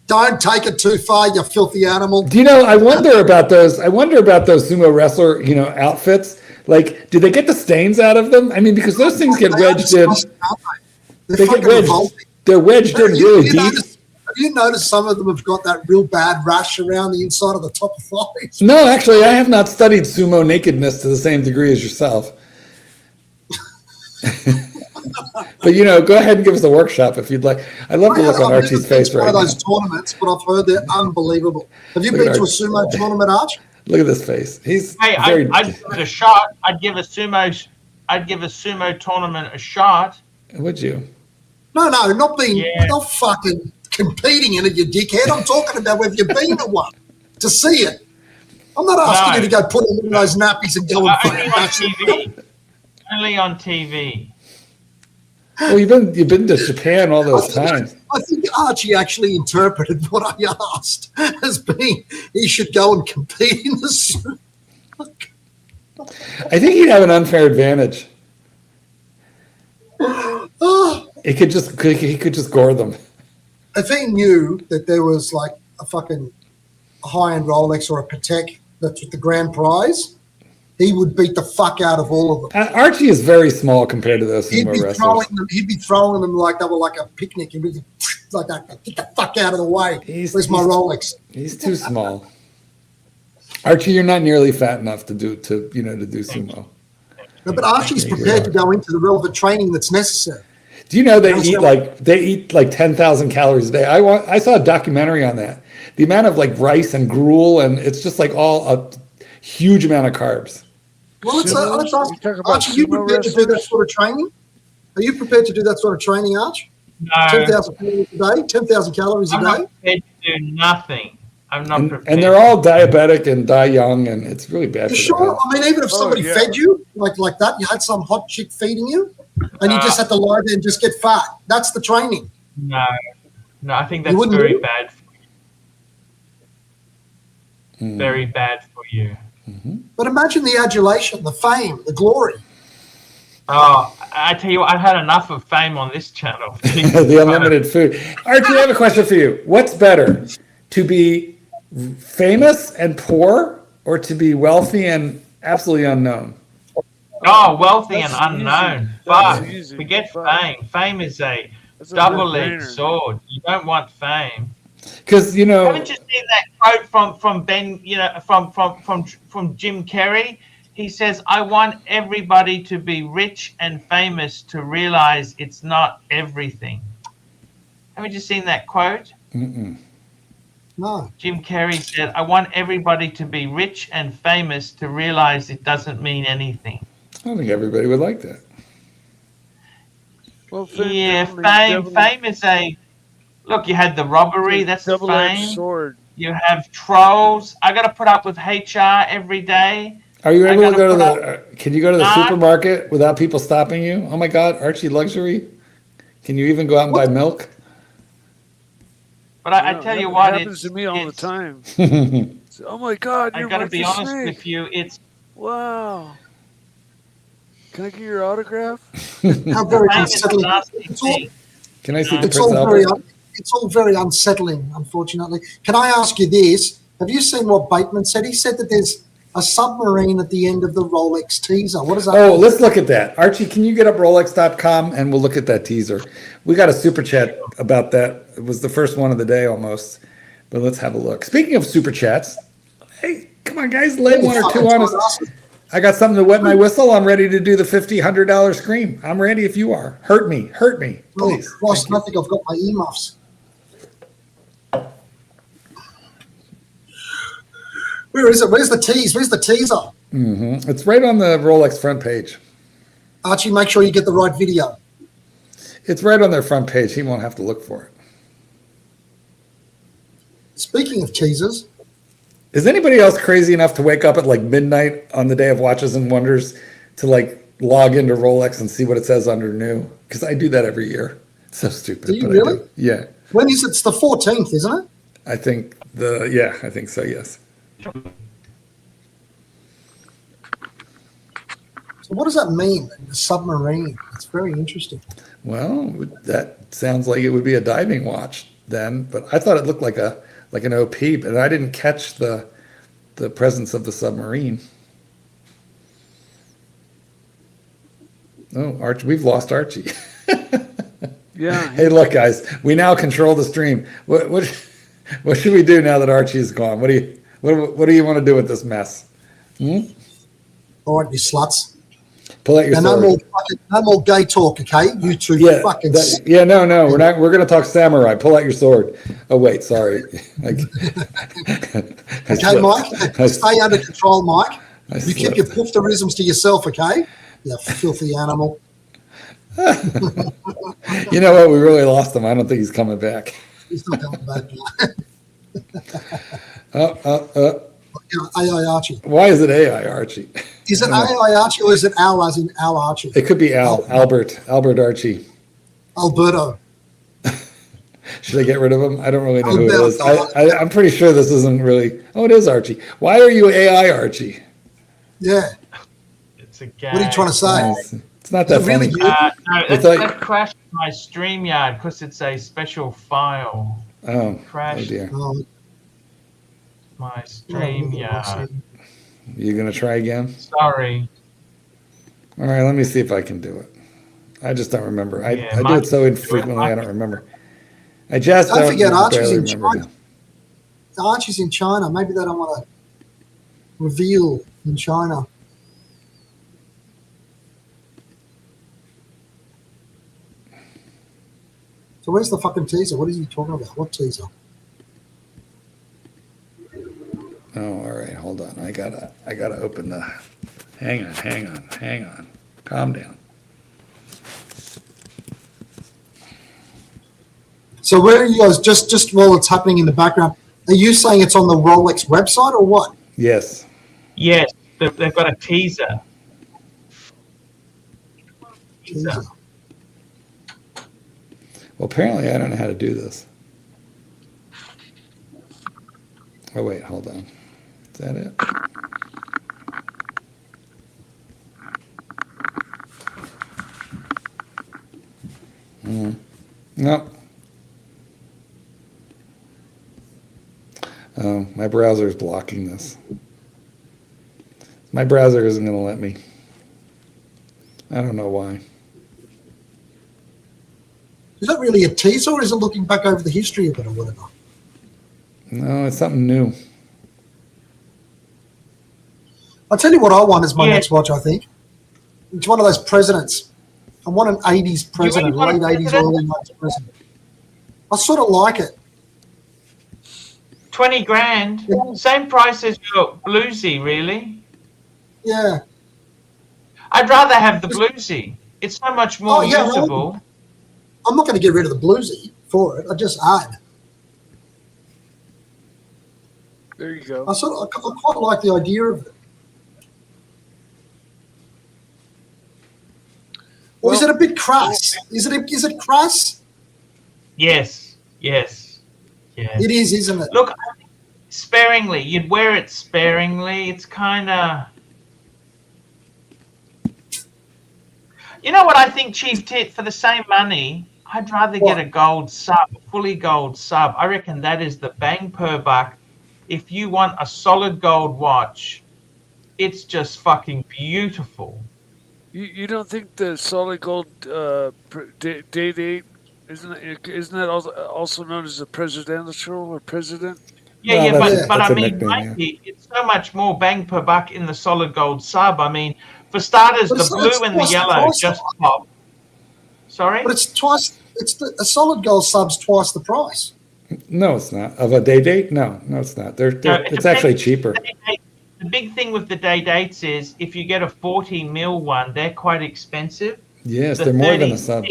Don't take it too far, you filthy animal. Do you know? I wonder about those sumo wrestler outfits. Like, do they get the stains out of them? I mean, because those things get wedged in. They get wedged. They're wedged in really deep. you noticed some of them have got that real bad rash around the inside of the top of thighs? No, actually, I have not studied sumo nakedness to the same degree as yourself. But, you know, go ahead and give us a workshop if you'd like. I love the look on Archie's face right now. I've never been to one of those tournaments, but I've heard they're unbelievable. Have you been to a sumo tournament, Arch? Look at this face. He's Hey, I'd give it a shot. I'd give a sumo tournament a shot. Would you? No, not fucking competing in it, you dickhead. I'm talking about whether you've been to one to see it. I'm not asking you to go put in those nappies and go and fucking match it. Only on TV. Well, you've been to Japan all those times. I think Archie actually interpreted what I asked as being he should go and compete in the sumo. I think he'd have an unfair advantage. He could just gore them. If he knew that there was like a fucking high-end Rolex or a Patek that's the grand prize, he would beat the fuck out of all of them. Archie is very small compared to those sumo wrestlers. He'd be throwing them like they were like a picnic. He'd be like that. Get the fuck out of the way. Where's my Rolex? He's too small. Archie, you're not nearly fat enough to do sumo. No, but Archie's prepared to go into the relevant training that's necessary. Do you know they eat like 10,000 calories a day? I saw a documentary on that. The amount of like rice and gruel, and it's just like all a huge amount of carbs. Well, let's ask Archie, are you prepared to do that sort of training? Are you prepared to do that sort of training, Arch? No. 10,000 calories a day? 10,000 calories a day? I'm not prepared to do nothing. I'm not prepared. And they're all diabetic and die young, and it's really bad for sure? them. I mean, even if somebody fed you like that, you had some hot chick feeding you, and you just had to lie there and just get fat. That's the training. No, I think that's very bad for you. Very bad for you. Mm-hmm. But imagine the adulation, the fame, the glory. Oh, I tell you what, I've had enough of fame on this channel. The unlimited food. Archie, I have a question for you. What's better, to be famous and poor, or to be wealthy and absolutely unknown? Oh, wealthy and unknown. Fuck. Forget fame. Fame is a double-edged sword. You don't want fame. Because haven't you seen that quote from Ben? From Jim Carrey. He says, "I want everybody to be rich and famous to realize it's not everything." Haven't you seen that quote? Mm-mm. No. Jim Carrey said, "I want everybody to be rich and famous to realize it doesn't mean anything." I don't think everybody would like that. Well, fame is a look. You had the robbery. That's the fame. Sword. You have trolls. I got to put up with HR every day. Are you able to go to can you go to the supermarket without people stopping you? Oh my God, ArchieLuxury. Can you even go out and buy milk? But I tell you what, it happens to me all the time. Oh my God, I got to be honest with you. It's wow. Can I get your autograph? How very unsettling. Can I see the Prince It's all very unsettling, unfortunately. Can I ask you this? Have you seen what Bateman said? He said that there's a submarine at the end of the Rolex teaser. What does that mean? Let's look at that. Archie, can you get up Rolex.com and we'll look at that teaser. We got a super chat about that. It was the first one of the day almost. But let's have a look. Speaking of super chats, hey, come on, guys, lay one or two on us. I got something to wet my whistle. I'm ready to do the $100 scream. I'm ready if you are. Hurt me, please. Oh, Christ, I think I've got my earmuffs. Where is it? Where's the tease? Where's the teaser? Mm-hmm. It's right on the Rolex front page. Archie, make sure you get the right video. It's right on their front page. He won't have to look for it. Speaking of teasers. Is anybody else crazy enough to wake up at like midnight on the day of Watches and Wonders to like log into Rolex and see what it says under new? Because I do that every year. It's so stupid. Do you really? Yeah. When is it? It's the 14th, isn't it? I think I think so, yes. So what does that mean, the submarine? It's very interesting. Well, that sounds like it would be a diving watch then, but I thought it looked like an OP, but I didn't catch the presence of the submarine. Oh, Archie, we've lost Archie. Yeah. Hey, look, guys, we now control the stream. What should we do now that Archie is gone? What do you want to do with this mess? All right, you sluts. Pull out your And sword. no more gay talk, okay? You two fucking. No. We're not. We're gonna talk samurai. Pull out your sword. Oh wait, sorry. Okay, Mike. Stay under control, Mike. You keep your poofterisms to yourself, okay? You filthy animal. You know what? We really lost him. I don't think he's coming back. He's not coming back. AI Archie. Why is it AI Archie? Is it AI Archie or is it Al as in Al Archie? It could be Albert Archie. Alberto. Should I get rid of him? I don't really know who it is. I'm pretty sure this isn't really. Oh, it is Archie. Why are you AI Archie? Yeah. It's a gag. What are you trying to say? It's not that funny. No, that crashed my StreamYard because it's a special file. Oh, crashed dear. My StreamYard. You gonna try again? Sorry. All right, let me see if I can do it. I just don't remember. I do it so infrequently, I don't remember. I just don't forget Archie's in remember China. Archie's in China. Maybe they don't want to reveal in China. So where's the fucking teaser? What is he talking about? What teaser? Oh, all right. Hold on. I gotta open the. Hang on. Calm down. So where are you guys? Just while it's happening in the background, are you saying it's on the Rolex website or what? Yes. Yes, they've got a teaser. Teaser. Well, apparently I don't know how to do this. Oh wait, hold on. Is that it? No. Oh, my browser is blocking this. My browser isn't going to let me. I don't know why. Is that really a teaser or is it looking back over the history of it or whatever? No, it's something new. I'll tell you what I want as my next watch, I think. It's one of those presidents. I want an 80s president, late 80s, early 90s president. I sort of like it. 20 grand. Yeah. Same price as your bluesy, really. Yeah. I'd rather have the bluesy. It's so much more usable. Well, I'm not going to get rid of the bluesy for it. I just add. There you go. I quite like the idea of it. Or is it a bit crass? Is it crass? Yes. It is, isn't it? Look, sparingly. You'd wear it sparingly. It's kind of... You know what I think, Chief Tit? For the same money, I'd rather get a gold sub, fully gold sub. I reckon that is the bang per buck. If you want a solid gold watch, it's just fucking beautiful. You don't think the solid gold date isn't that also known as the presidential or president? Yeah, but I mean, Mikey, it's so much more bang per buck in the solid gold sub. I mean, for starters, the blue and the yellow just pop. Sorry? But it's twice. A solid gold sub's twice the price. No, it's not. Of a day date? No, it's not. It's actually cheaper. The big thing with the day dates is if you get a 40 mil one, they're quite expensive. Yes, they're more than a sub.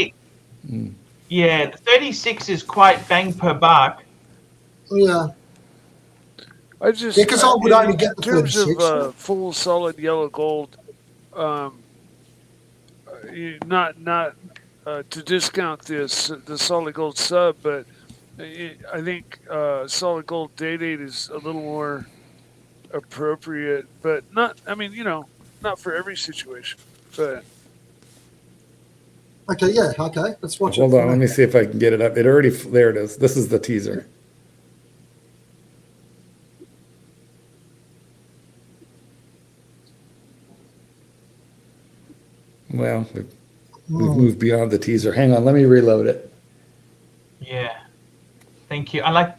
Yeah, the 36 is quite bang per buck. Yeah. Because I would only get the 36. In terms of full solid yellow gold, not to discount the solid gold sub, but I think solid gold day date is a little more appropriate, but not. I mean, not for every situation. But okay, let's watch it. Hold on, let me see if I can get it up. There it is. This is the teaser. Well, we've moved beyond the teaser. Hang on, let me reload it. Yeah. Thank you. I like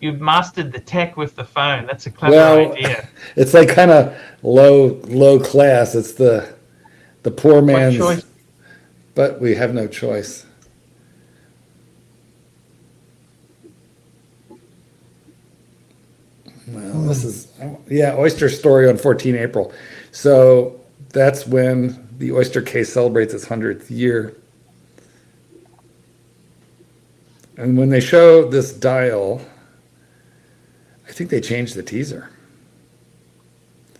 you've mastered the tech with the phone. That's a clever idea. It's like kind of low class. It's the poor What man's, choice? but we have no choice. Well, this is, yeah, oyster story on 14 April. So that's when the oyster case celebrates its 100th year. And when they show this dial, I think they changed the teaser.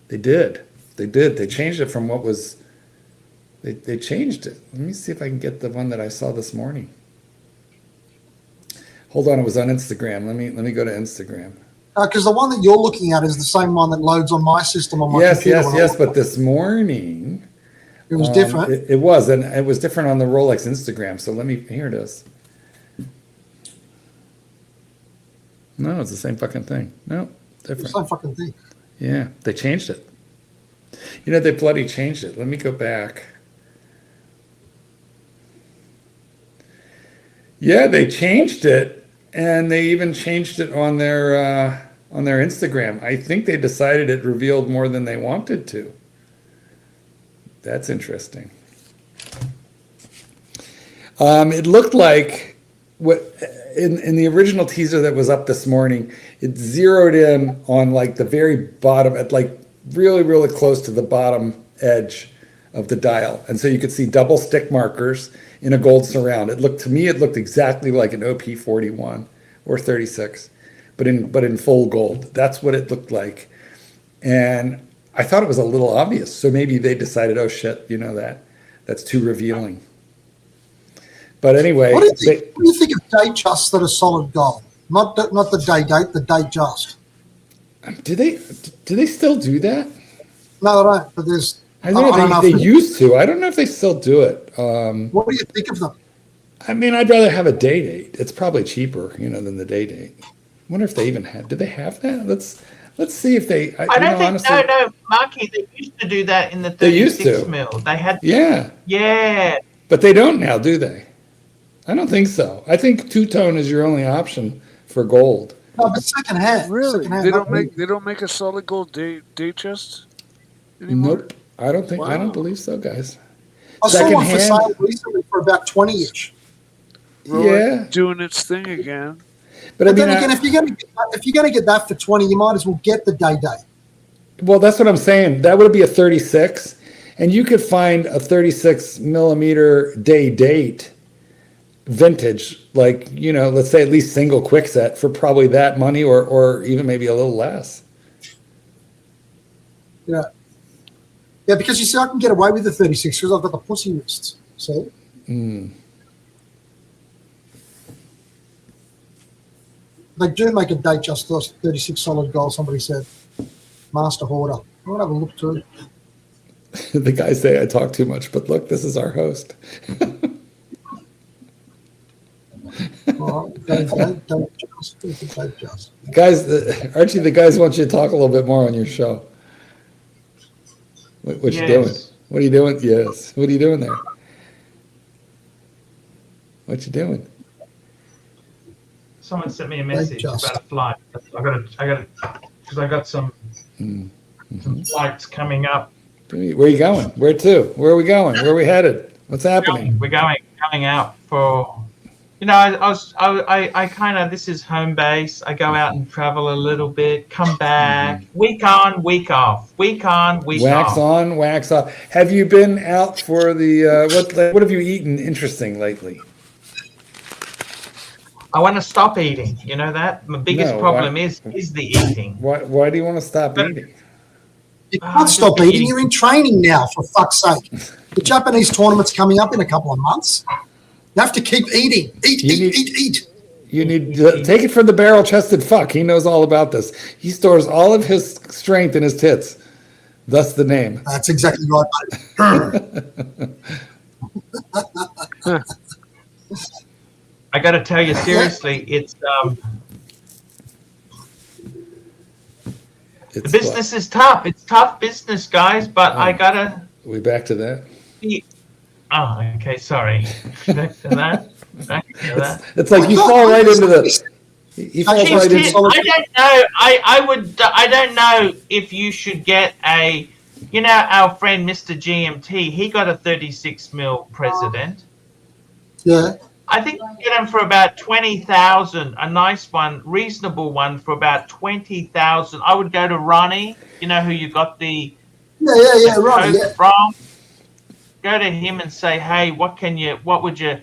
They did. They changed it from what was, they changed it. Let me see if I can get the one that I saw this morning. Hold on, it was on Instagram. Let me go to Instagram. Because the one that you're looking at is the same one that loads on my system on my Yes, computer. yes. But this morning, It was different. It was, and it was different on the Rolex Instagram. So here it is. No, it's the same fucking thing. No, different. Same fucking thing. Yeah, they changed it. You know, they bloody changed it. Let me go back. Yeah, they changed it, and they even changed it on their Instagram. I think they decided it revealed more than they wanted to. That's interesting. It looked like what in the original teaser that was up this morning, it zeroed in on like the very bottom, at like really close to the bottom edge of the dial, and so you could see double stick markers in a gold surround. It looked exactly like an OP41 or 36, but in full gold. That's what it looked like, and I thought it was a little obvious. So maybe they decided, oh shit, you know that's too revealing. But anyway, What do you think of date justs that are solid gold? Not the day date, the date just. Do they still do that? No, they don't. But there's. I don't know. They used to. I don't know if they still do it. What do you think of them? I mean, I'd rather have a day date. It's probably cheaper, than the day date. I wonder if they even had. Do they have that? Let's see if they. I don't think. Honestly, no, Marky. They used to do that in the 36 mil. They had. Yeah. Yeah. But they don't now, do they? I don't think so. I think two-tone is your only option for gold. No, but secondhand. Really? Secondhand, They don't make a solid gold date chest anymore? Nope. I don't think. Wow. I don't believe so, guys. I saw one for sale recently for about 20-ish. Yeah, doing its thing again. But I mean, then again, if you're going to get that for 20, you might as well get the day date. Well, that's what I'm saying. That would be a 36, and you could find a 36 millimeter day date vintage, like, let's say at least single quick set for probably that money, or even maybe a little less. Yeah. Yeah, because you see, I can get away with the 36 because I've got the pussy wrists. See? They do make a date just 36 solid gold, somebody said. Master hoarder. I want to have a look too. The guys say I talk too much, but look, this is our host. All right, don't just. Guys, Archie, the guys want you to talk a little bit more on your show. What you doing? What are you doing? Yes. What are you doing there? What you doing? Someone sent me a message about a flight. I got because I got some flights coming up. Where are you going? Where to? Where are we going? Where are we headed? What's happening? We're going out for. I kind of, this is home base. I go out and travel a little bit, come back, week on, week off, week on, week off. Wax on, wax off. Have you been out for the, what have you eaten interesting lately? I want to stop eating. You know that? My biggest problem is the eating. Why do you want to stop eating? You can't stop eating. You're in training now, for fuck's sake. The Japanese tournament's coming up in a couple of months. You have to keep eating. Eat. You need to take it from the barrel-chested fuck. He knows all about this. He stores all of his strength in his tits. Thus the name. That's exactly right, mate. I got to tell you seriously, it's the business is tough. It's tough business, guys. But I gotta. We back to that. Oh, okay. Sorry. Thanks for that. Thank you for that. It's like you fall right into the. He falls Chief right Tit, into. I don't know. I don't know if you should get a. You know, our friend Mr. GMT. He got a 36 mil president. Yeah. I think you get him for about 20,000. A nice one, reasonable one for about 20,000. I would go to Ronnie. You know who you got the Right. coat from? Go to him and say, hey, what would you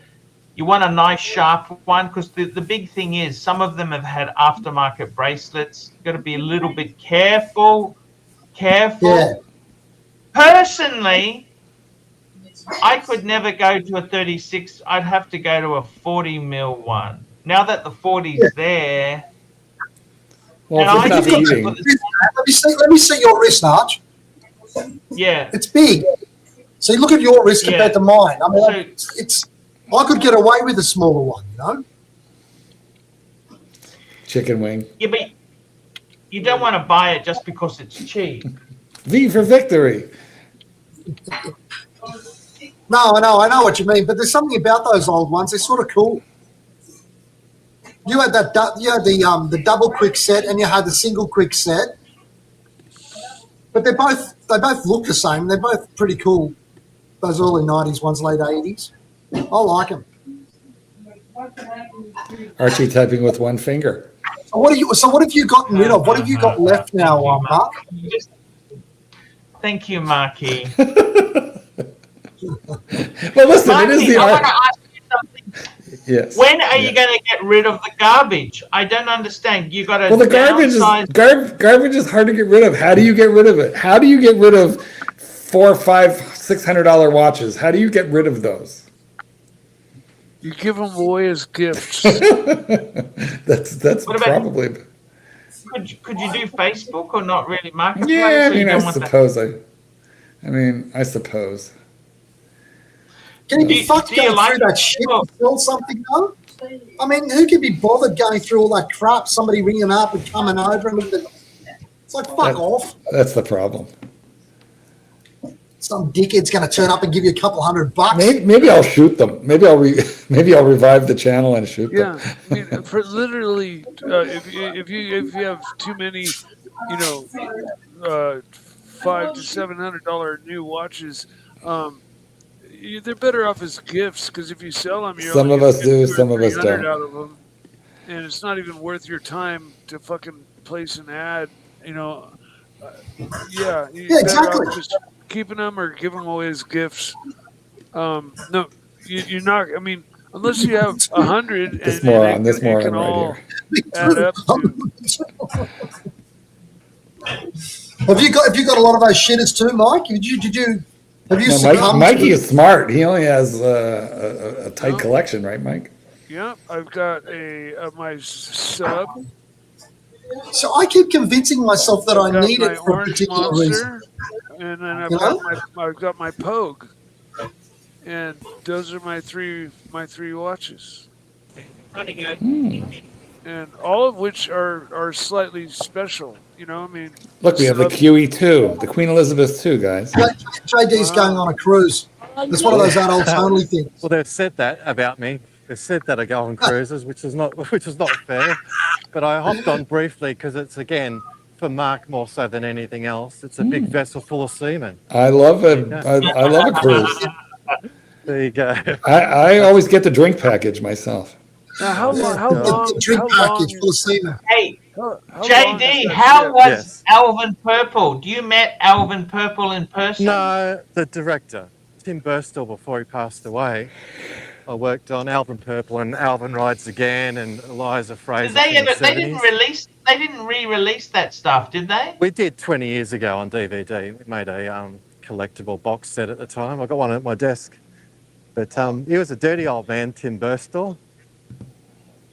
want a nice sharp one? Because the big thing is some of them have had aftermarket bracelets. You've got to be a little bit careful. Yeah. Personally, I could never go to a 36. I'd have to go to a 40 mil one. Now that the 40's there. Well, I if think eating. Let me see your wrist, Arch. Yeah. It's big. See, look at your wrist compared to mine. I mean, I could get away with a smaller one, you know? Chicken wing. Yeah, but you don't want to buy it just because it's cheap. V for victory. No, I know what you mean, but there's something about those old ones. They're sort of cool. You had the double quick set, and you had the single quick set, but they both look the same. They're both pretty cool. Those early '90s ones, late '80s. I like them. Archie typing with one finger. So what have you gotten rid of? What have you got left now, Mark? Thank you, Marky. Well, listen, Marky, it is the I art. want to ask you something. Yes. When are you going to get rid of the garbage? I don't understand. You got to. Well, the garbage is hard to get rid of. How do you get rid of it? How do you get rid of $400, $500, $600 watches? How do you get rid of those? You give them away as gifts. That's probably. Could you do Facebook or not really? Marketplace? Yeah, I suppose. I suppose. Can you be fucked going through that shit to sell something though? I mean, who can be bothered going through all that crap? Somebody ringing up and coming over and it's like fuck off. That's the problem. Some dickhead's going to turn up and give you a couple $100. Maybe I'll shoot them. Maybe I'll revive the channel and shoot them. Yeah, I mean, for literally, if you have too many, $500 to $700 new watches, they're better off as gifts because if you sell them, some of us do, some of us don't. Out of them, and it's not even worth your time to fucking place an ad. Yeah, exactly. Just keeping them or giving them away as gifts. No, you're not. I mean, unless you have 100, this and moron can right all here. add up to. Have you got a lot of those shitters too, Mike? Have you succumbed? Mikey is smart. He only has a tight collection, right, Mike? Yeah, I've got my sub. So I keep convincing myself that I need it for a particular reason. And then I've got my Pogue, and those are my three watches. And all of which are slightly special. Look, we have the QE2, the Queen Elizabeth II, guys. JD's going on a cruise. It's one of those adults only things. Well, they've said that about me. They've said that I go on cruises, which is not fair. But I hopped on briefly because it's again for Mark more so than anything else. It's a big vessel full of seamen. I love it. I love a cruise. There you go. I always get the drink package myself. Now, how long? Drink package full of semen. Hey, JD, how was Alvin Purple? You met Alvin Purple in person? No, the director, Tim Burstall, before he passed away. I worked on Alvin Purple and Alvin Rides Again and Eliza Fraser. They didn't re-release that stuff, did they? We did 20 years ago on DVD. We made a collectible box set at the time. I got one at my desk. But he was a dirty old man, Tim Burstall.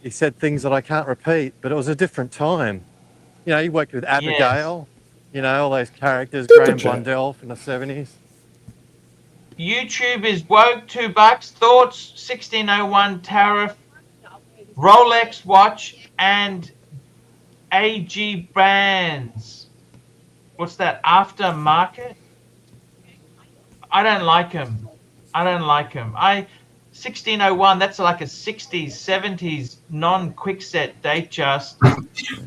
He said things that I can't repeat, but it was a different time. He worked with Abigail, all those characters, Graham Blundell from the 70s. YouTube is woke, $2. Thoughts, 1601 tariff, Rolex watch, and AG brands. What's that? Aftermarket? I don't like them. I don't like them. 1601, that's like a 60s, 70s non-quickset Datejust.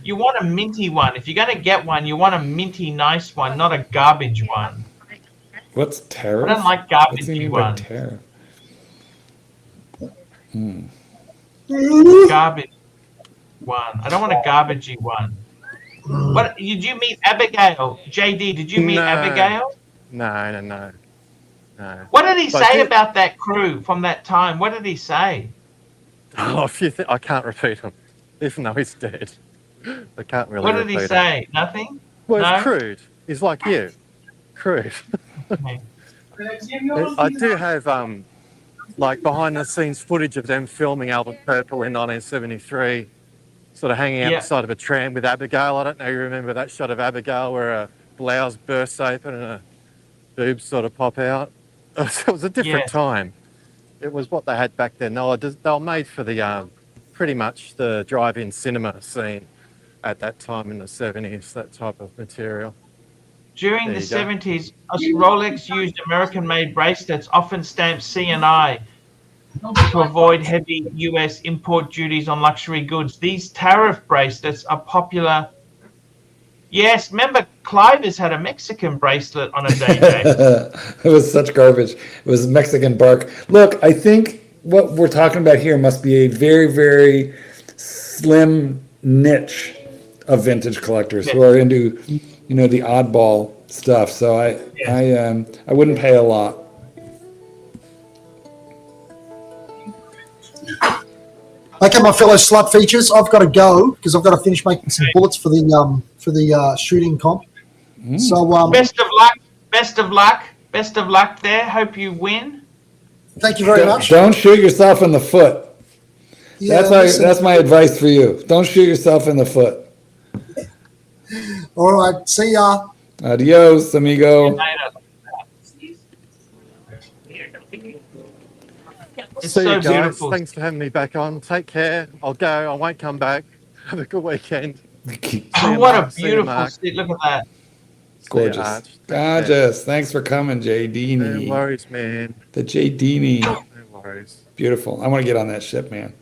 You want a minty one. If you're going to get one, you want a minty nice one, not a garbage one. What's tariff? I don't like What do you garbagey mean by ones. tariff? Garbage one. I don't want a garbagey one. What did you meet Abigail? JD, did you meet Abigail? No. What did he But say did- about that crew from that time? What did he say? Oh, I can't repeat him, even though he's dead. I can't really. What did he repeat him. say? Nothing? Well, No? it's crude. He's like you, crude. Okay. I do have like behind the scenes footage of them filming Albert Purple in 1973, sort of hanging out Yeah. the side of a tram with Abigail. I don't know if you remember that shot of Abigail where her blouse bursts open and her boobs sort of pop out. It was a different Yeah. time. It was what they had back then. They were made for the pretty much the drive-in cinema scene at that time in the 70s, that type of material. During There the you go. 70s, Rolex used American-made bracelets, often stamped C&I, to avoid heavy US import duties on luxury goods. These tariff bracelets are popular. Yes, remember Cliver's had a Mexican bracelet on a day. It was such garbage. It was Mexican bark. Look, I think what we're talking about here must be a very, very slim niche of vintage collectors who are into, you know, the oddball stuff. So I wouldn't pay a lot. Okay, my fellow slut features, I've got to go because I've got to finish making some bullets for the shooting comp. So Best of luck. Best of luck. Best of luck there. Hope you win. thank you very much. Don't shoot yourself in the foot. Yeah, That's my advice for you. Don't shoot yourself in the foot. all right. See ya. Adios, amigo. It's See so you guys. beautiful. Thanks for having me back on. Take care. I'll go. I won't come back. Have a good weekend. Oh, what a Mark. See you, beautiful Mark. sit. Look at that. Gorgeous. Arch. Gorgeous. Thanks for coming, No JD. worries, man. The JD. No worries. Beautiful. I want to get on that ship, man.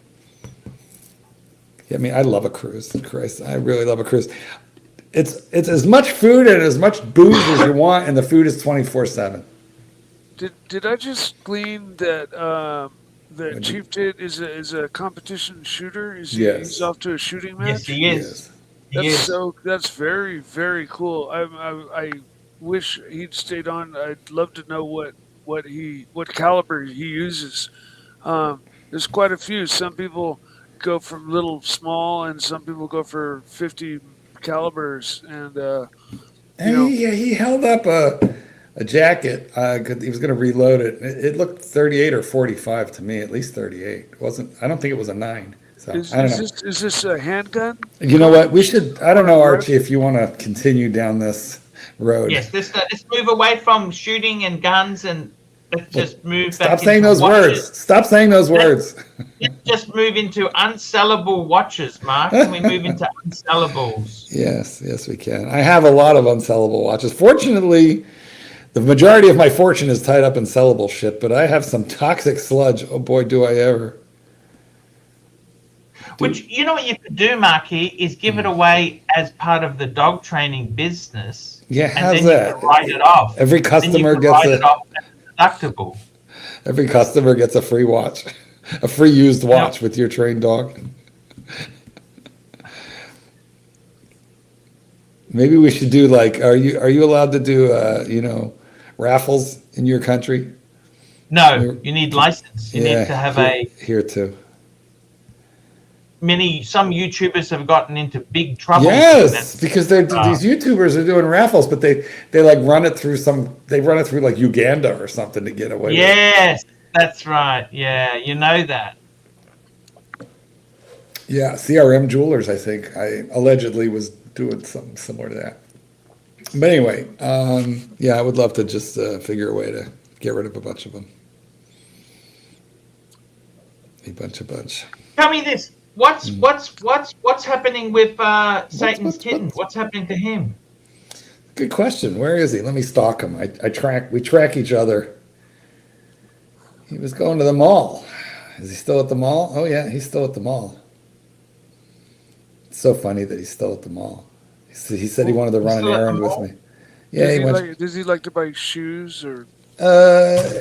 Yeah, I mean, I love a cruise. Christ, I really love a cruise. It's as much food and as much booze as you want, and the food is 24/7. Did I just glean that that Chief Tit is a competition shooter? Yes. He's off to a shooting match? Yes, he is. He is. That's very, very cool. I wish he'd stayed on. I'd love to know what caliber he uses. There's quite a few. Some people go from little small, and some people go for 50 calibers. And He held up a jacket. 'Cause he was going to reload it. It looked 38 or 45 to me. At least 38. It wasn't. I don't think it was a 9. So is I don't know. this a handgun? You know what? We should. I don't know, Archie, if you want to continue down this road. Yes, let's move away from shooting and guns and let's just move back. Stop saying into those watches. words. Stop saying those words. Let's just move into unsellable watches, Mark. Can we move into unsellables? Yes, we can. I have a lot of unsellable watches. Fortunately, the majority of my fortune is tied up in sellable shit, but I have some toxic sludge. Oh boy, do I ever. Which, you know what you could do, Marky, is give it away as part of the dog training business. Yeah, and how's then that? You can write it off. Every Then you customer can gets write a it off as deductible. every customer gets a free watch, a free used watch with your trained dog. Maybe we should do like, are you allowed to do raffles in your country? No, you need license. You need to have here too. Some YouTubers have gotten into big trouble. Yes, because these YouTubers are doing raffles, but they like run it through like Uganda or something to get away. Yes, that's right. Yeah, you know that. Yeah, CRM Jewelers, I think, I allegedly was doing something similar to that. But anyway, I would love to just figure a way to get rid of a bunch of them. A bunch. Tell me this. What's happening with Satan's kitten? What's happening to him? Good question. Where is he? Let me stalk him. We track each other. He was going to the mall. Is he still at the mall? Oh yeah, he's still at the mall. It's so funny that he's still at the mall. He said he wanted to run an errand with me. Yeah, Does he like to buy shoes or?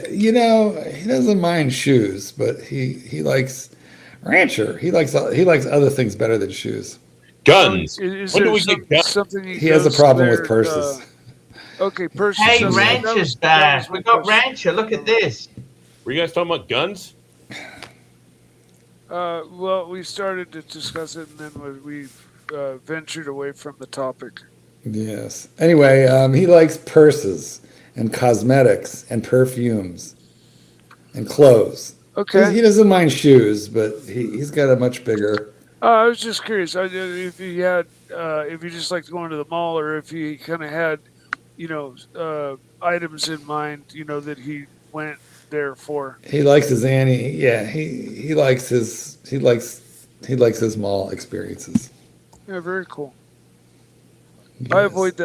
You know, he doesn't mind shoes, but he likes Rancher. He likes other things better than shoes. Guns. Is When there do we get guns? something He has a goes problem there, with purses. Okay, purses. Hey, that Rancher's was back. my We got question. Rancher. Look at this. Were you guys talking about guns? Well, we started to discuss it, and then we ventured away from the topic. Yes. Anyway, he likes purses and cosmetics and perfumes and clothes. Okay. He doesn't mind shoes, but he's got a much bigger. I was just curious if he had, if he just liked going to the mall, or if he kind of had, items in mind, that he went there for. He likes his Annie. Yeah, he likes his mall experiences. Yeah, very cool. Yes. I avoid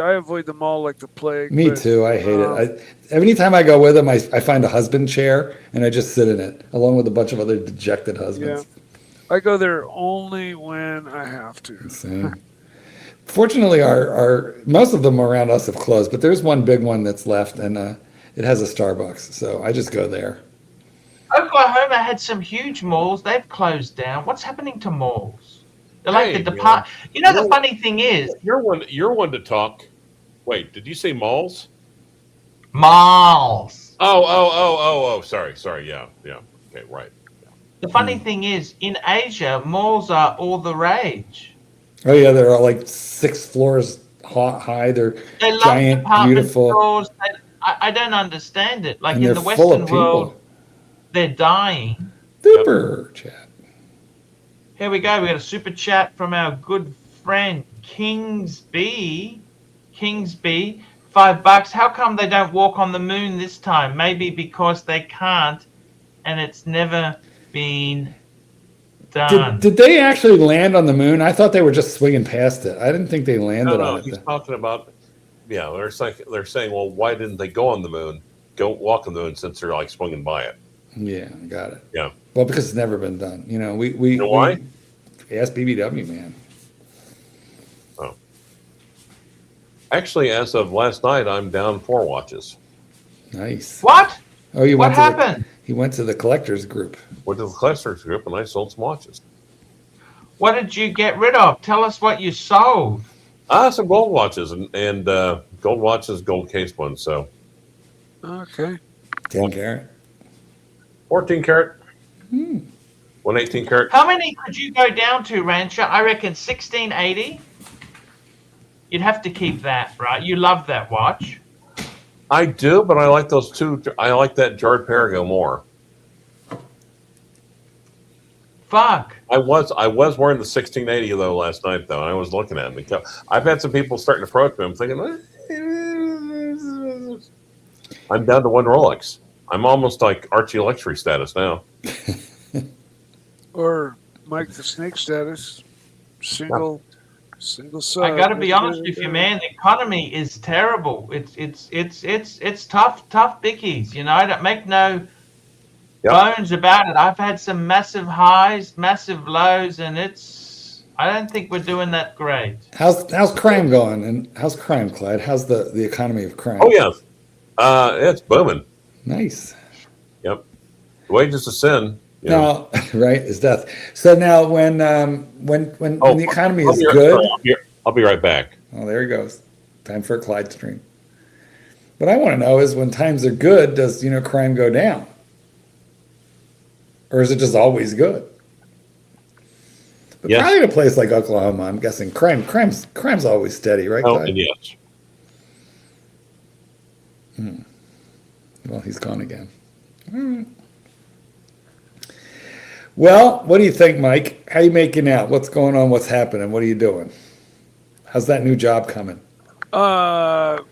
the mall like the plague. Me but, too. I hate it. Every time I go with him, I find a husband chair and I just sit in it, along with a bunch of other dejected husbands. Yeah. I go there only when I have to. Same. Fortunately, our most of them around us have closed, but there's one big one that's left, and it has a Starbucks, so I just go there. Oklahoma had some huge malls. They've closed down. What's happening to malls? They're like Hey, the depart. man. The funny thing is, You're one to talk. Wait, did you say malls? malls. Oh. Sorry. Yeah. Okay, right. The funny thing is, in Asia, malls are all the rage. Oh yeah, they're all like 6 floors high. They're They love giant, department beautiful, stores. I don't understand it. Like and in they're the full of Western people. world, they're dying. Super chat. Here we go. We got a super chat from our good friend Kingsby. $5. How come they don't walk on the moon this time? Maybe because they can't, and it's never been done. Did they actually land on the moon? I thought they were just swinging past it. I didn't think they landed on it. He's talking about. Yeah, they're saying, well, why didn't they go on the moon? Go walk on the moon since they're like swinging by it. Yeah, I got it. Yeah. Well, because it's never been done. You know, we You know why? ask BBW, man. Oh. Actually, as of last night, I'm down 4 watches. Nice. What? Oh, you What went to happened? he went to the collectors group. Went to the collectors group and I sold some watches. What did you get rid of? Tell us what you sold. Some gold watches and gold watches, gold case ones. So Okay. 10 carat. 14 karat, 118 karat. How many could you go down to, Rancher? I reckon 1680. You'd have to keep that, right? You love that watch. I do, but I like those two. I like that jarred Perigo more. Fuck. I was wearing the 1680 though last night though. And I was looking at it. I've had some people starting to approach me. I'm thinking, I'm down to 1 Rolex. I'm almost like ArchieLuxury status now. Or Mike the Snake status. Single sub. I got to be honest with you, man. The economy is terrible. It's tough bickies. You know, I don't make no bones about it. I've had some massive highs, massive lows, and I don't think we're doing that great. How's crime going? And how's crime, Clyde? How's the economy of crime? Oh yeah, it's booming. Nice. Yep. The wages of sin. Now, right, is death. So now, when the economy is good, I'll be right back. Oh, there he goes. Time for a Clyde stream. What I want to know is, when times are good, does crime go down, or is it just always good? But probably in a place like Oklahoma, I'm guessing crime's always steady, right? Oh, Clyde? yes. Well, he's gone again. All right. Well, what do you think, Mike? How you making out? What's going on? What's happening? What are you doing? How's that new job coming? Well,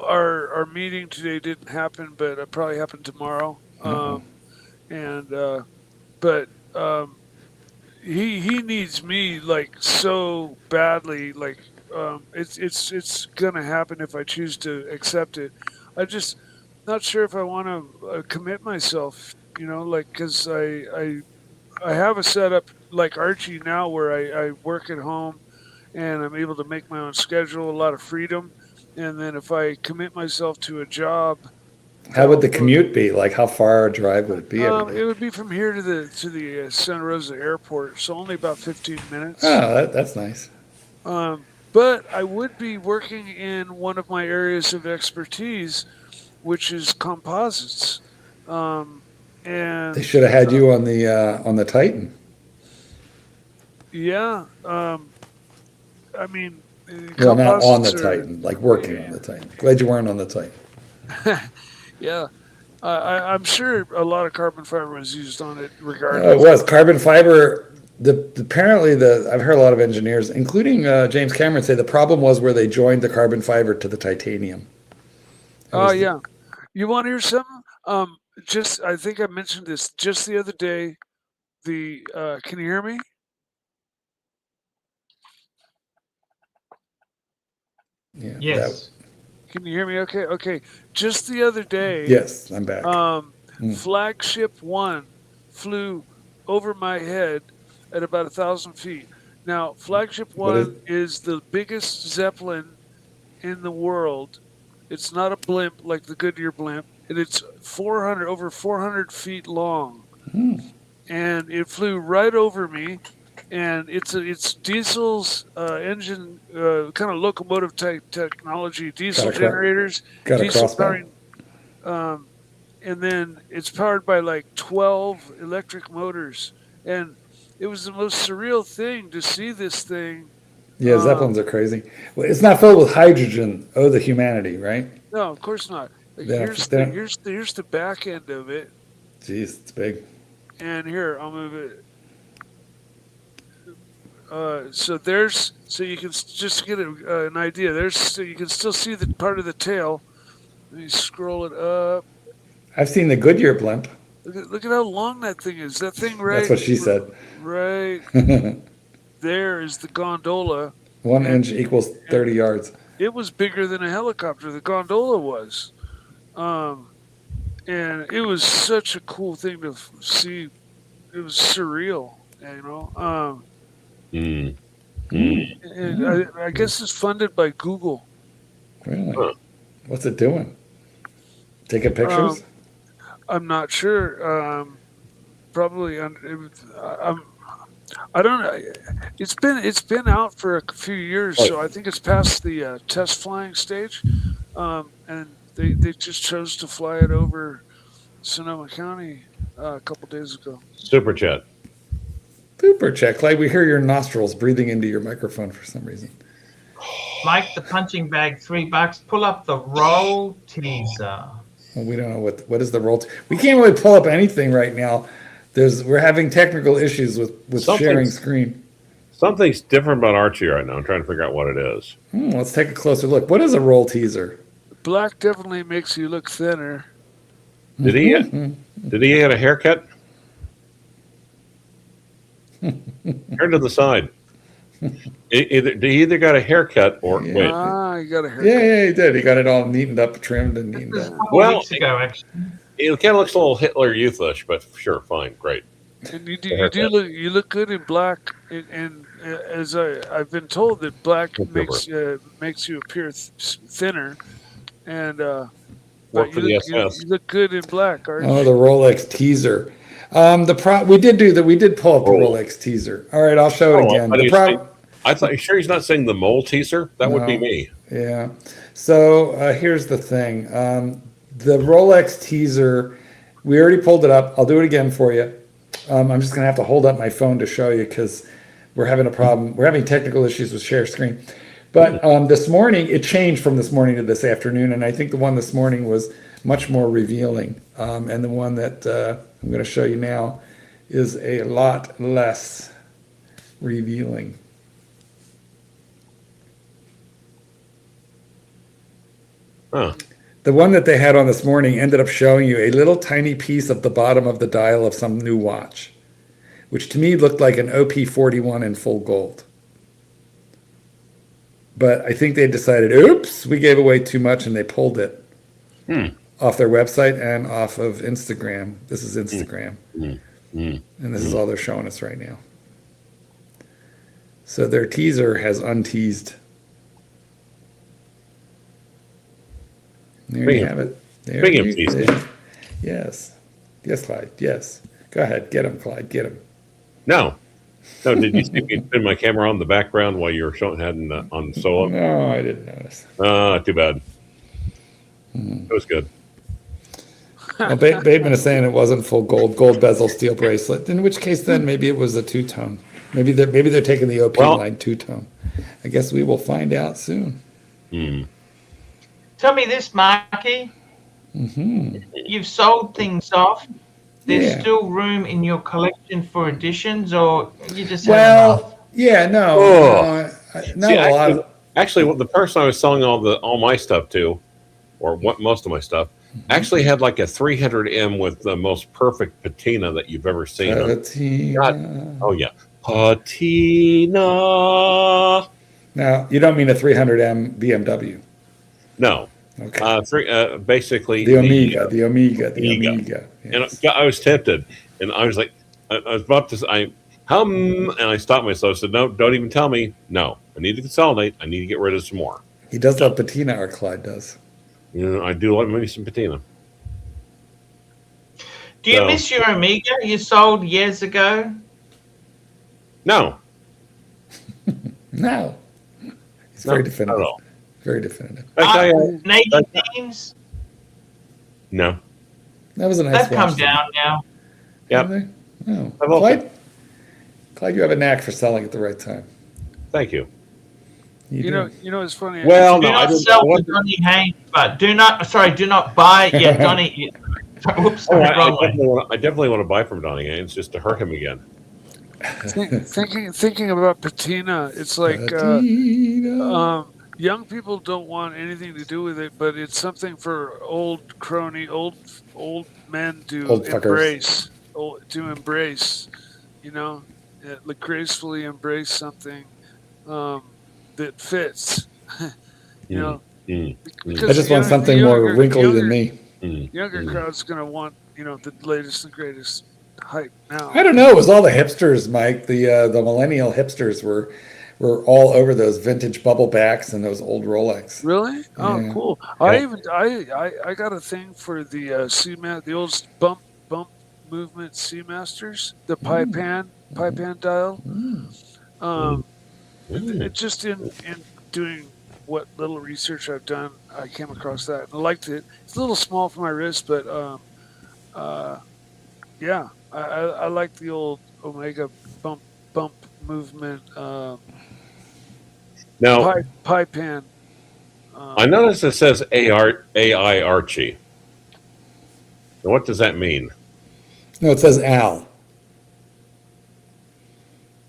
our meeting today didn't happen, but it'll probably happen tomorrow. But he needs me like so badly. Like it's gonna happen if I choose to accept it. I just not sure if I want to commit myself You know, like because I have a setup like Archie now where I work at home and I'm able to make my own schedule, a lot of freedom. And then if I commit myself to a job, How would the commute be? Like, how far a drive would it be every day? it would be from here to the Santa Rosa airport, so only about 15 minutes. Oh, that's nice. But I would be working in one of my areas of expertise, which is composites. And They should have had you on the Titan. Yeah. I mean, Well, not on the composites Titan, like working on the Titan. Glad you weren't on the Titan. Yeah. I'm sure a lot of carbon fiber was used on it Oh, regardless. it was carbon fiber. Apparently I've heard a lot of engineers, including James Cameron, say the problem was where they joined the carbon fiber to the titanium. Oh, yeah. You want to hear something? I think I mentioned this just the other day. Can you hear me? Yeah. Yes. Can you hear me? Okay. Okay. Just the other day. Yes, I'm back. Flagship 1 flew over my head at about 1,000 feet. Now, Flagship 1 is the biggest Zeppelin in the world. It's not a blimp like the Goodyear blimp, and it's over 400 feet long. And it flew right over me, and it's diesel's engine, kind of locomotive type technology, diesel generators, diesel powering, and then it's powered by like 12 electric motors. And it was the most surreal thing to see this thing. Yeah, Zeppelins are crazy. Well, it's not filled with hydrogen. Oh, the humanity, right? No, of course not. Like, here's the back end of it. Jeez, it's big. And here, I'll move it. So you can just get an idea. So you can still see the part of the tail. Let me scroll it up. I've seen the Goodyear blimp. Look at how long that thing is. That thing right. That's what she said. Right there is the gondola. 1 inch equals 30 yards. It was bigger than a helicopter. The gondola was. And it was such a cool thing to see. It was surreal, you know. And I guess it's funded by Google. Really? What's it doing? Taking pictures? I'm not sure. Probably. I don't know. It's been out for a few years, so I think it's past the test flying stage. And they just chose to fly it over Sonoma County a couple days ago. Super chat. Super chat. Clay, we hear your nostrils breathing into your microphone for some reason. Mike the punching bag, $3. Pull up the roll teaser. Well, we don't know what is the roll. We can't really pull up anything right now. We're having technical issues with sharing screen. Something's different about Archie right now. I'm trying to figure out what it is. Let's take a closer look. What is a roll teaser? Black definitely makes you look thinner. Did he get a haircut? Turn to the side. He either got a haircut or wait. He got a haircut. Yeah, he did. He got it all neatened up, trimmed, and neatened up. Well, weeks ago, actually. It kind of looks a little Hitler Youthish, but sure, fine, great. And you look good in black, and as I've been told that black makes you appear thinner, and Work for the SS. You look good in black, Archie. Oh, the Rolex teaser. We did pull up the Rolex teaser. All right, I'll show it again. I thought you sure he's not saying the mole teaser? That would be me. Yeah. So here's the thing. The Rolex teaser, we already pulled it up. I'll do it again for you. I'm just gonna have to hold up my phone to show you because we're having a problem. We're having technical issues with share screen. But this morning, it changed from this morning to this afternoon, and I think the one this morning was much more revealing. And the one that I'm going to show you now is a lot less revealing. Huh. The one that they had on this morning ended up showing you a little tiny piece of the bottom of the dial of some new watch, which to me looked like an OP41 in full gold. But I think they decided, oops, we gave away too much, and they pulled it. off their website and off of Instagram. This is Instagram. And this is all they're showing us right now. So their teaser has unteased. There you have it. There you go. Yes. Yes, Clyde. Yes. Go ahead. Get him, Clyde. Get him. No. Did you see me spin my camera on the background while you were showing head on solo? No, I didn't notice. Too bad. It was good. Well, Bateman is saying it wasn't full gold bezel steel bracelet. In which case, then maybe it was a two-tone. Maybe they're taking the OP line two-tone. I guess we will find out soon. Tell me this, Marky. You've sold things off. There's still room in your collection for additions, or you just have enough? Yeah, no, not a lot. Actually, the person I was selling all my stuff to, or most of my stuff, actually had like a 300M with the most perfect patina that you've ever seen. Patina. Oh yeah, patina. Now you don't mean a 300M BMW? No. Okay. Basically the Omega. Yes. And I was tempted, and I was like, I was about to say, and I stopped myself. I said, no, don't even tell me. No, I need to consolidate. I need to get rid of some more. He does love patina, or Clyde does. I do like maybe some patina. Do you miss your Omega you sold years ago? No. No. It's very definitive. Not at all. Very definitive. Navy teams? No. That was a nice. They've come down now. Yeah. Oh. Clyde, you have a knack for selling at the right time. Thank you. You know, it's funny. Well, do not sell to Donny Haynes, but do not buy. Yeah, Donny. Whoops, I definitely want to buy from Donny Haynes just to hurt him again. Thinking about patina, it's like young people don't want anything to do with it, but it's something for old men to embrace. Like gracefully embrace something that fits. I just want something more wrinkly than me. Younger crowd's gonna want the latest and greatest hype now. I don't know. It was all the hipsters, Mike. The millennial hipsters were all over those vintage bubble backs and those old Rolex. Really? Oh, yeah. Cool. Yeah. I got a thing for the the old bump movement Seamasters, the pipe hand dial. It just in doing what little research I've done, I came across that and I liked it. It's a little small for my wrist, but yeah, I like the old Omega bump movement. Now, pipe hand. I noticed it says AI Archie. Now, what does that mean? No, it says Al.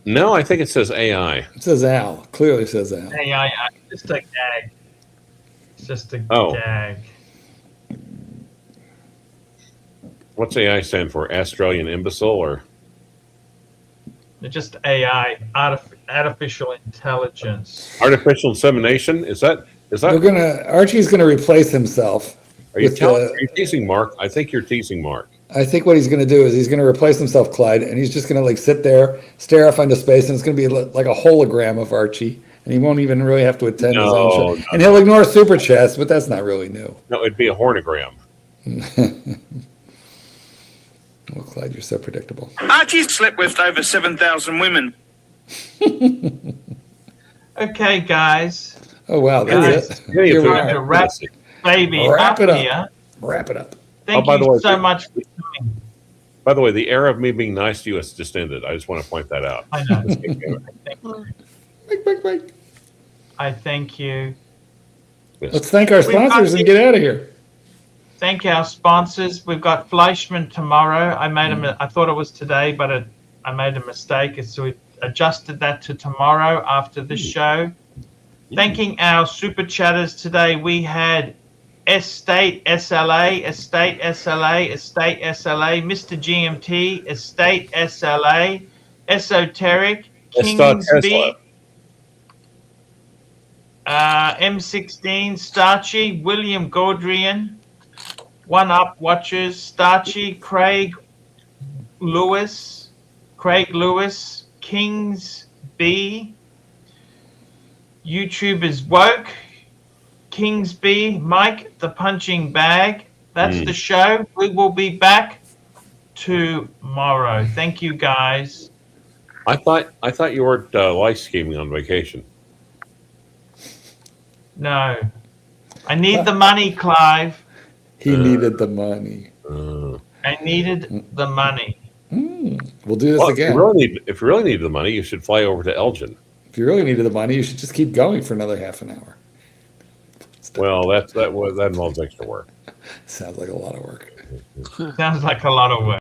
No, I think it says AI. It says Al. Clearly says Al. AI, just a gag. It's just a gag. What's AI stand for? Australian imbecile, or? Just AI, artificial intelligence. Artificial insemination? Is that? Archie's gonna replace himself. Are you teasing Mark? I think you're teasing Mark. I think what he's going to do is he's going to replace himself, Clyde, and he's just going to sit there, stare off into space, and it's going to be like a hologram of Archie, and he won't even really have to attend his own show. No, and he'll ignore Super Chats, but that's not really new. No, it'd be a hornogram. Well, Clyde, you're so predictable. Archie slept with over 7,000 women. Okay, guys. Oh, wow. That's it. We're going to wrap it up here. Wrap it up. Thank you so much for coming. By the way, the era of me being nice to you has just ended. I just want to point that out. I know. I thank you. Yes. Let's thank our sponsors and get out of here. Thank our sponsors. We've got Fleischmann tomorrow. I thought it was today, but I made a mistake, so we adjusted that to tomorrow after the show. Thanking our super chatters today, we had Estate SLA, Mr. GMT, Estate SLA, Esoteric, Kingsby, M16, Starchy, William Gaudrian, One Up watchers, Starchy, Craig Lewis, Kings B, YouTubers Woke, Kings B, Mike the Punching Bag. That's the show. We will be back tomorrow. Thank you, guys. I thought you weren't live scheming on vacation. No. I need the money, Clive. He needed the money. I needed the money. We'll do this again. If you really need the money, you should fly over to Elgin. If you really needed the money, you should just keep going for another half an hour. Well, that involves extra work. Sounds like a lot of work. Sounds like a lot of work.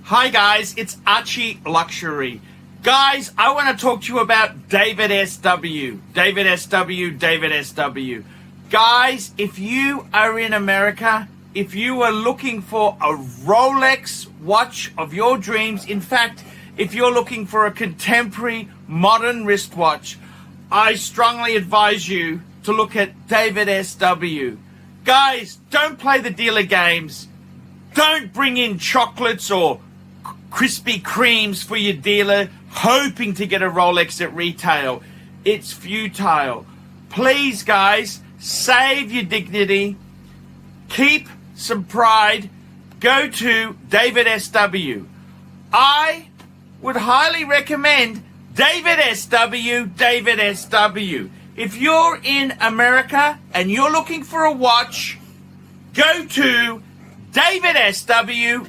Hi guys, it's ArchieLuxury. Guys, I want to talk to you about David SW. David SW. Guys, if you are in America, if you are looking for a Rolex watch of your dreams, in fact, if you're looking for a contemporary modern wristwatch, I strongly advise you to look at David SW. Guys, don't play the dealer games. Don't bring in chocolates or Krispy Kremes for your dealer hoping to get a Rolex at retail. It's futile. Please, guys, save your dignity. Keep some pride. Go to David SW. I would highly recommend David SW. If you're in America and you're looking for a watch, go to David SW.